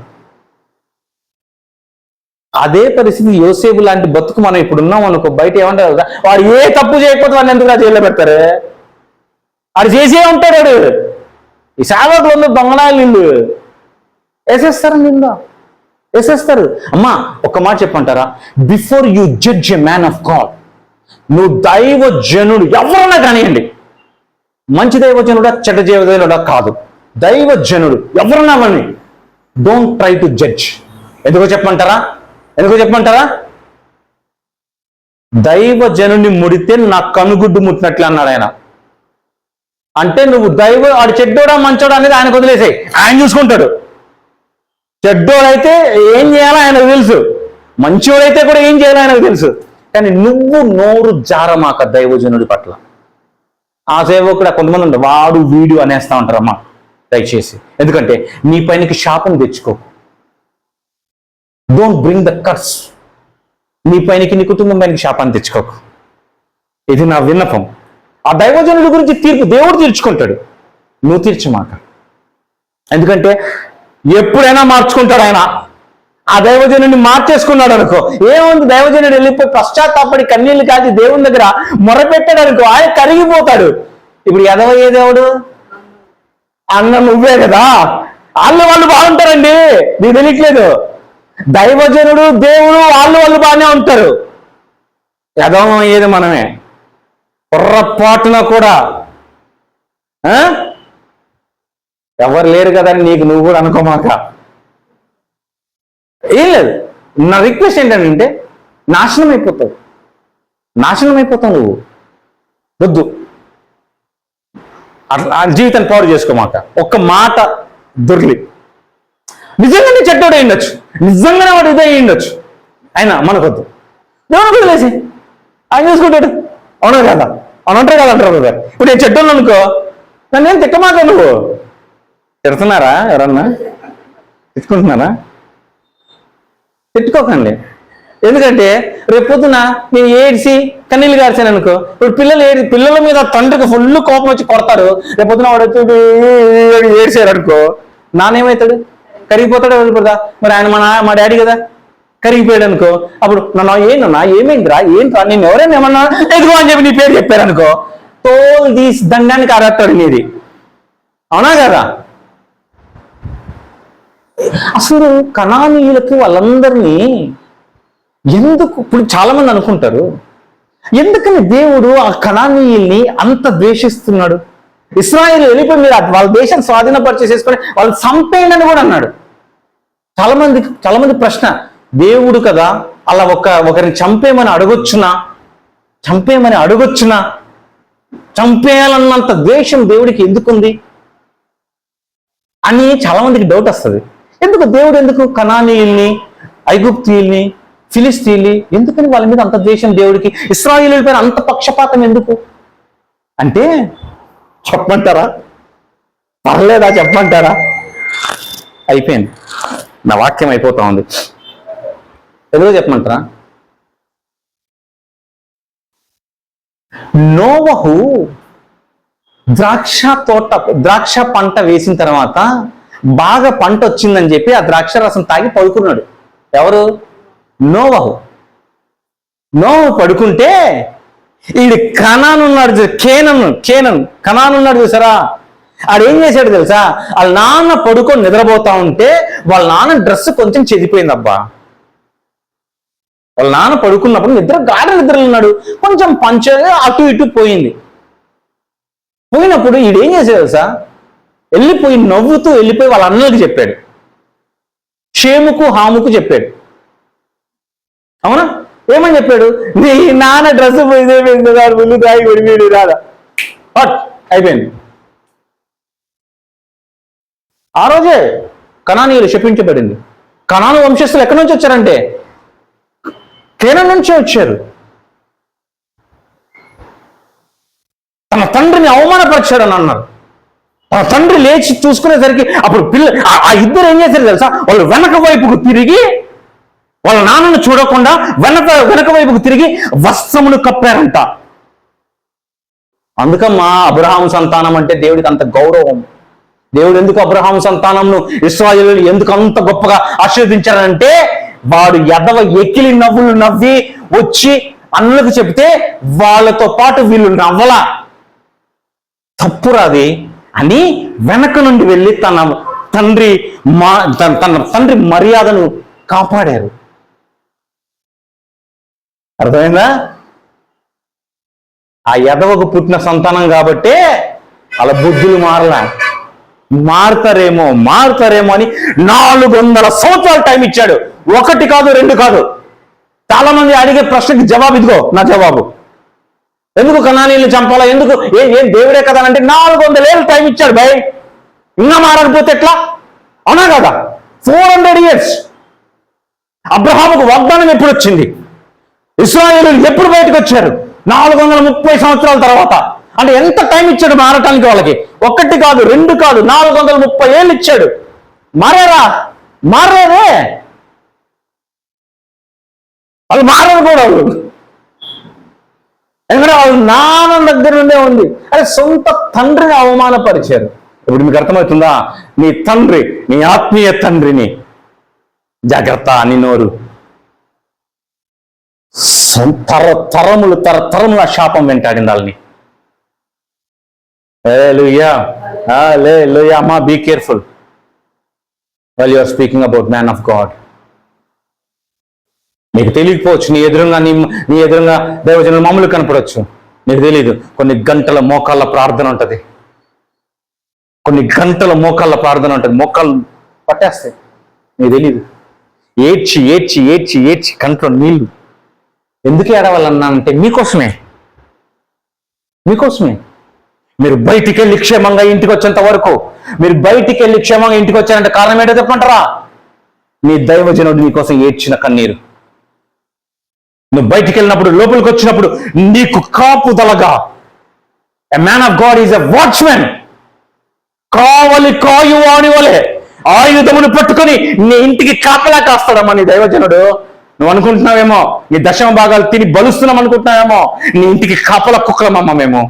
అదే పరిస్థితి యోసేపు లాంటి బతుకు మనం ఇప్పుడు ఉన్నాం అనుకో, బయట ఏమంటారు కదా, వాడు ఏ తప్పు చేయకపోతే వాడిని ఎందుకు జైల్లో పెడతారు, వాడు చేసే ఉంటాడు. వాడు ఈ సేవకులు దొంగనాలు నిండు వేసేస్తారు. అమ్మా ఒక్క మాట చెప్పంటారా, before you judge a man of God, నువ్వు దైవజనుడు ఎవరన్నా కానివ్వండి, మంచి దైవజనుడా చెడ్డ దైవజనుడా కాదు, దైవజనుడు ఎవరన్నా అని డోంట్ ట్రై టు జడ్జ్. ఎందుకో చెప్పమంటారా? దైవజనుని ముడితే నా కనుగుడ్డు ముట్టినట్లు అన్నాడు ఆయన. అంటే నువ్వు వాడు చెడ్డోడా మంచోడా అనేది ఆయనకు వదిలేసాయి, ఆయన చూసుకుంటాడు. చెడ్డోడైతే ఏం చేయాలో ఆయనకు తెలుసు, మంచోడైతే కూడా ఏం చేయాలో ఆయనకు తెలుసు. కానీ నువ్వు నోరు జారమాక దైవజనుడి పట్ల. ఆ సేవకుడు కొంతమంది ఉంటారు, వాడు వీడు అనేస్తా ఉంటారమ్మా, దయచేసి. ఎందుకంటే నీ పైనకి శాపం తెచ్చుకో. Don't bring the curse. నీ పైనకి నీ కుటుంబం పైనకి శాపాన్ని తెచ్చుకోకు. ఇది నా విన్నపం. ఆ దైవజనుడి గురించి తీర్పు దేవుడు తీర్చుకుంటాడు, నువ్వు తీర్చమాక. ఎందుకంటే ఎప్పుడైనా మార్చుకుంటాడు ఆయన. ఆ దైవజనుడిని మార్చేసుకున్నాడు అనుకో, ఏముంది, దైవజనుడు వెళ్ళిపోయి పశ్చాత్తాపడి కన్నీళ్లు కాచి దేవుని దగ్గర మొరపెట్టాడు అనుకో, ఆయన కరిగిపోతాడు. ఇప్పుడు ఎదవయ్యే దేవుడు అన్న నువ్వే కదా, వాళ్ళు బాగుంటారండి, నీకు తెలియట్లేదు. దైవజనుడు దేవుడు వాళ్ళు బాగానే ఉంటారు, ఎదవయ్యేది మనమే. పొర్రపాటున కూడా ఎవరు లేరు కదా అని నీకు నువ్వు కూడా అనుకోమాక. ఏం లేదు, నా రిక్వెస్ట్ ఏంటంటే నాశనం అయిపోతావు నువ్వు. వద్దు, అట్లా జీవితాన్ని పాడు చేసుకోమాక. ఒక్క మాట దొరికి నిజంగానే చెడ్డోడు అయ్యిండొచ్చు, నిజంగానే వాడు ఇదే అయ్యిండొచ్చు, అయినా మనకొద్దు. దేవుడు వదిలేసి ఆయన చూసుకుంటాడు. అవును కదా, అవునంటారు కదా అంటారు కదా. ఇప్పుడు నేను చెడ్డోళ్ళు అనుకో, నన్ను ఏం తిట్టమాక. నువ్వు తిడుతున్నారా? ఎవరన్నా తిట్టుకుంటున్నారా? తిట్టుకోకండి. ఎందుకంటే రేపు పొద్దున నేను ఏడ్చి కన్నీళ్ళు గార్చాను అనుకో, ఇప్పుడు పిల్లల మీద తండ్రికి ఫుల్ కోపం వచ్చి కొడతారు. రేపు పొద్దున వాడు వచ్చి ఏడ్చారు అనుకో, నానేమవుతాడు? కరిగిపోతాడు, వెళ్ళిపోతా. మరి ఆయన మా డాడీ కదా, కరిగిపోయాడు అనుకో, అప్పుడు నన్ను ఏమైందిరా నేను ఎవరైనా ఏమన్నా ఎదుగు అని చెప్పి నీ పేరు చెప్పారు అనుకో, తోలు తీసి దండానికి అరస్తాడు నీది. అవునా కదా? అసలు కనానీయులకి వాళ్ళందరినీ ఎందుకు ఇప్పుడు చాలా మంది అనుకుంటారు, ఎందుకని దేవుడు ఆ కనానీయుల్ని అంత ద్వేషిస్తున్నాడు? ఇశ్రాయేలు వెళ్ళిపోయి మీరు వాళ్ళ దేశాన్ని స్వాధీనపరిచేసేసుకొని వాళ్ళు చంపేయండి అని కూడా అన్నాడు. చాలా మంది ప్రశ్న, దేవుడు కదా అలా ఒకరిని చంపేయమని అడగొచ్చునా? చంపేయాలన్నంత ద్వేషం దేవుడికి ఎందుకుంది అని చాలా మందికి డౌట్ వస్తుంది. ఎందుకు కనానీయుల్ని, ఐగుప్తీయుల్ని, ఫిలిస్తీన్ని ఎందుకని వాళ్ళ మీద అంత ద్వేషం దేవుడికి? ఇశ్రాయేలు పైన అంత పక్షపాతం ఎందుకు అంటే చెప్పమంటారా? పర్లేదా చెప్పమంటారా? అయిపోయింది, నా వాక్యం అయిపోతా ఉంది. ఎందుకో చెప్పమంటారా? నోవహు ద్రాక్ష పంట వేసిన తర్వాత బాగా పంట వచ్చిందని చెప్పి ఆ ద్రాక్ష రసం తాగి పడుకున్నాడు. ఎవరు? నోవహు పడుకుంటే ఈడు కనానున్నాడు, కనానున్నాడు చూసారా, ఆడేం చేశాడు తెలుసా? వాళ్ళ నాన్న పడుకొని నిద్రపోతా ఉంటే వాళ్ళ నాన్న డ్రెస్ కొంచెం చెదిపోయింది. అబ్బా, వాళ్ళ నాన్న పడుకున్నప్పుడు గాఢ నిద్రలో ఉన్నాడు, కొంచెం పంచగా అటు ఇటు పోయినప్పుడు ఈడేం చేశాడు తెలుసా? నవ్వుతూ వెళ్ళిపోయి వాళ్ళ అన్నలకి చెప్పాడు, షేముకు హాముకు చెప్పాడు. అవునా? ఏమని చెప్పాడు? నీ నాన్న డ్రెస్ పోయింది ముందు తాగి విడివీడు రాదా, అయిపోయింది. ఆ రోజే కనానీయులు శపించబడింది. కనాను వంశస్థులు ఎక్కడి నుంచి వచ్చారంటే కేనాను నుంచే వచ్చారు. తన తండ్రిని అవమానపరిచాడని అన్నారు. తన తండ్రి లేచి చూసుకునేసరికి అప్పుడు ఆ ఇద్దరు ఏం చేశారు తెలుసా? వాళ్ళు వెనక వైపుకు తిరిగి, వాళ్ళ నాన్నను చూడకుండా వెనక వైపుకు తిరిగి వస్త్రమును కప్పారంట. అందుకమ్మా అబ్రహాము సంతానం అంటే దేవుడికి అంత గౌరవం. దేవుడు ఎందుకు అబ్రహాము సంతానంను, ఇశ్రాయేలును ఎందుకు అంత గొప్పగా ఆశీర్వదించారంటే, వాడు ఎకిలి నవ్వులు నవ్వి వచ్చి అన్నలకు చెప్తే వాళ్ళతో పాటు వీళ్ళు నవ్వలా, తప్పురాది అని వెనక నుండి వెళ్ళి తన తండ్రి మర్యాదను కాపాడారు. అర్థమైందా? ఆ ఎదవకు పుట్టిన సంతానం కాబట్టే అలా బుద్ధులు మారుతారేమో అని 400 సంవత్సరాలు టైం ఇచ్చాడు. 1 కాదు 2 కాదు. చాలా మంది అడిగే ప్రశ్నకి జవాబు ఇదిగో నా జవాబు. ఎందుకు కనానీయుల్ని చంపాలా? ఎందుకు? ఏం దేవుడే కదా అంటే 400 ఏళ్ళు టైం ఇచ్చాడు భయ్. ఇంకా మారకపోతే ఎట్లా? అవునా కదా? 400 years. అబ్రహాముకు వాగ్దానం ఎప్పుడు వచ్చింది? ఇశ్రాయేలు ఎప్పుడు బయటకు వచ్చారు? 430 సంవత్సరాల తర్వాత. అంటే ఎంత టైం ఇచ్చాడు మారటానికి వాళ్ళకి? 1 కాదు 2 కాదు 430 ఏళ్ళు ఇచ్చాడు. మారేరే వాళ్ళు మారరు కూడా. వాళ్ళు ఎందుకంటే వాళ్ళు నాన్న దగ్గర నుండే ఉంది. అదే సొంత తండ్రిని అవమానపరిచారు. ఇప్పుడు మీకు అర్థమవుతుందా? నీ తండ్రి, నీ ఆత్మీయ తండ్రిని జాగ్రత్త అని నోరు. తరతరముల శాపం వెంటాడింది వాళ్ళని. అమ్మా, be careful while you are speaking about man of God. నీకు తెలియకపోవచ్చు, నీ ఎదురుగా దైవజనులు మామూలు కనపడవచ్చు, నీకు తెలియదు. కొన్ని గంటల మోకాళ్ళ ప్రార్థన ఉంటుంది, మోకాళ్ళు పట్టేస్తాయి, నీకు తెలీదు. ఏడ్చి కంట్లో నీళ్లు. ఎందుకు ఏడవాలన్నానంటే మీకోసమే. మీరు బయటికి వెళ్ళి క్షేమంగా ఇంటికి వచ్చేంత వరకు, మీరు బయటికి వెళ్ళి క్షేమంగా ఇంటికి వచ్చారంటే కారణం ఏంటో చెప్పమంటారా? నీ దైవజనుడు నీకోసం ఏడ్చిన కన్నీరు. నువ్వు బయటికి వెళ్ళినప్పుడు, లోపలికి వచ్చినప్పుడు నీకు కాపుదలగా, a man of God is a watchman. కాయువాని వలె ఆయుధమును పట్టుకొని నీ ఇంటికి కాపలా కాస్తాడమ్మా నీ దైవజనుడు. నువ్వు అనుకుంటున్నావేమో నీ 10వ భాగాలు తిని బలుస్తున్నాం అనుకుంటున్నావేమో. నీ ఇంటికి కాపలా కుక్కలమమ్మ మేము.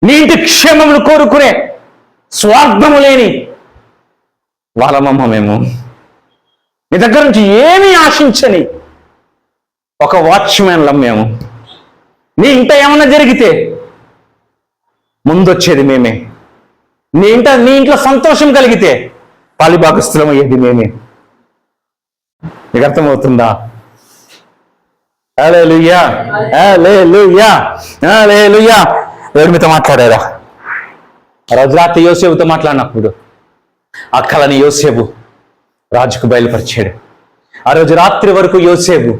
నీ ఇంటి క్షేమమును కోరుకునే స్వార్థము లేని వాళ్ళమమ్మ మేము. నీ దగ్గర నుంచి ఏమీ ఆశించని ఒక వాచ్మెన్లం మేము. నీ ఇంట ఏమన్నా జరిగితే ముందొచ్చేది మేమే. నీ ఇంట్లో సంతోషం కలిగితే పాలిభాగస్థులం అయ్యేది మేమే. నీకు అర్థమవుతుందా? హల్లెలూయా, హల్లెలూయా, హల్లెలూయా. దేవుడు మీతో మాట్లాడారా? రోజు రాత్రి యోసేపుతో మాట్లాడినప్పుడు ఆ కలని యోసేపు రాజుకు బయలుపరిచాడు. ఆ రోజు రాత్రి వరకు యోసేపు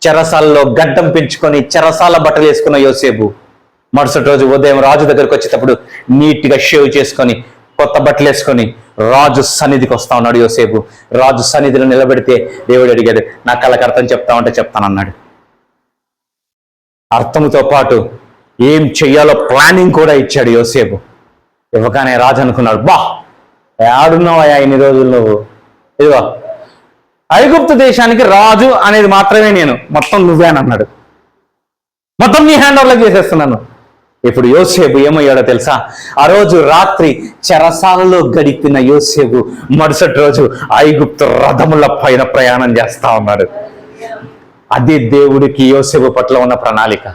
చెరసాలలో గడ్డం పెంచుకొని చెరసాల బట్టలు వేసుకున్న యోసేపు మరుసటి రోజు ఉదయం రాజు దగ్గరకు వచ్చేటప్పుడు నీట్గా షేవ్ చేసుకొని కొత్త బట్టలు వేసుకొని రాజు సన్నిధికి వస్తా ఉన్నాడు యోసేపు. రాజు సన్నిధిలో నిలబెడితే దేవుడు అడిగాడు, నా కళకు అర్థం చెప్తామంటే చెప్తానన్నాడు. అర్థంతో పాటు ఏం చెయ్యాలో ప్లానింగ్ కూడా ఇచ్చాడు యోసేపు. ఇవ్వగానే రాజు అనుకున్నాడు, బా ఏడున్నావయ్యా ఇన్ని రోజులు నువ్వు, ఇదిగో ఐగుప్తు దేశానికి రాజు అనేది మాత్రమే నేను, మొత్తం నువ్వే అని అన్నాడు. మొత్తం నీ హ్యాండ్ ఓవర్లోకి చేసేస్తున్నాను. ఇప్పుడు యోసేపు ఏమయ్యాడో తెలుసా? ఆ రోజు రాత్రి చెరసాలలో గడిపిన యోసేపు మరుసటి రోజు ఐగుప్తు రథముల పైన ప్రయాణం చేస్తా ఉన్నాడు. అది దేవుడికి యోసేపు పట్ల ఉన్న ప్రణాళిక,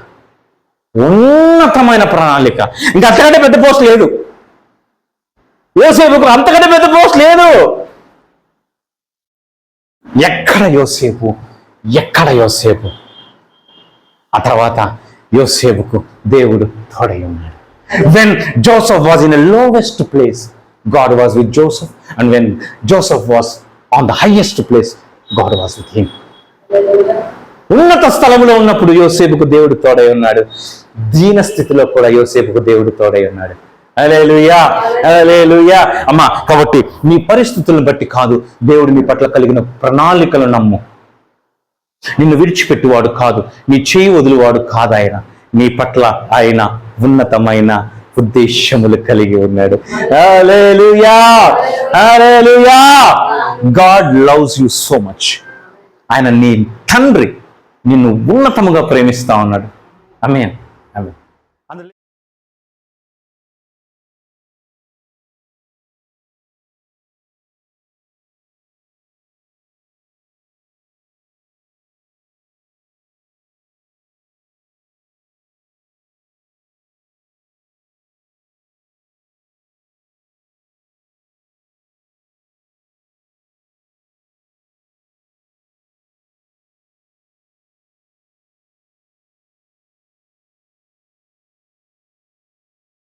ఉన్నతమైన ప్రణాళిక. ఇంకా అంతకంటే పెద్ద పోస్ట్ లేదు యోసేపుకు, అంతకంటే పెద్ద పోస్ట్ లేదు. ఎక్కడ యోసేపు, ఎక్కడ యోసేపు? ఆ తర్వాత యోసేపుకు దేవుడు తోడై ఉన్నాడు. When Joseph was in a lowest place, God was with Joseph, and when Joseph was on the highest place, God was with him. ఉన్నత స్థలంలో ఉన్నప్పుడు యోసేపుకు దేవుడు తోడై ఉన్నాడు. దీన స్థితిలో కూడా యోసేపుకు దేవుడు తోడై ఉన్నాడు. హల్లెలూయా, హల్లెలూయా. అమ్మా, కాబట్టి నీ పరిస్థితులను బట్టి కాదు, దేవుడు నీ పట్ల కలిగిన ప్రణాళికలు నమ్ము. నిన్ను విడిచిపెట్టువాడు కాదు, నీ చేయి వదులువాడు కాదు. ఆయన నీ పట్ల ఆయన ఉన్నతమైన ఉద్దేశములు కలిగి ఉన్నాడు. Hallelujah, hallelujah. God loves you so much. ఆయన నీ తండ్రి నిన్ను ఉన్నతముగా ప్రేమిస్తా ఉన్నాడు. ఆమేన్.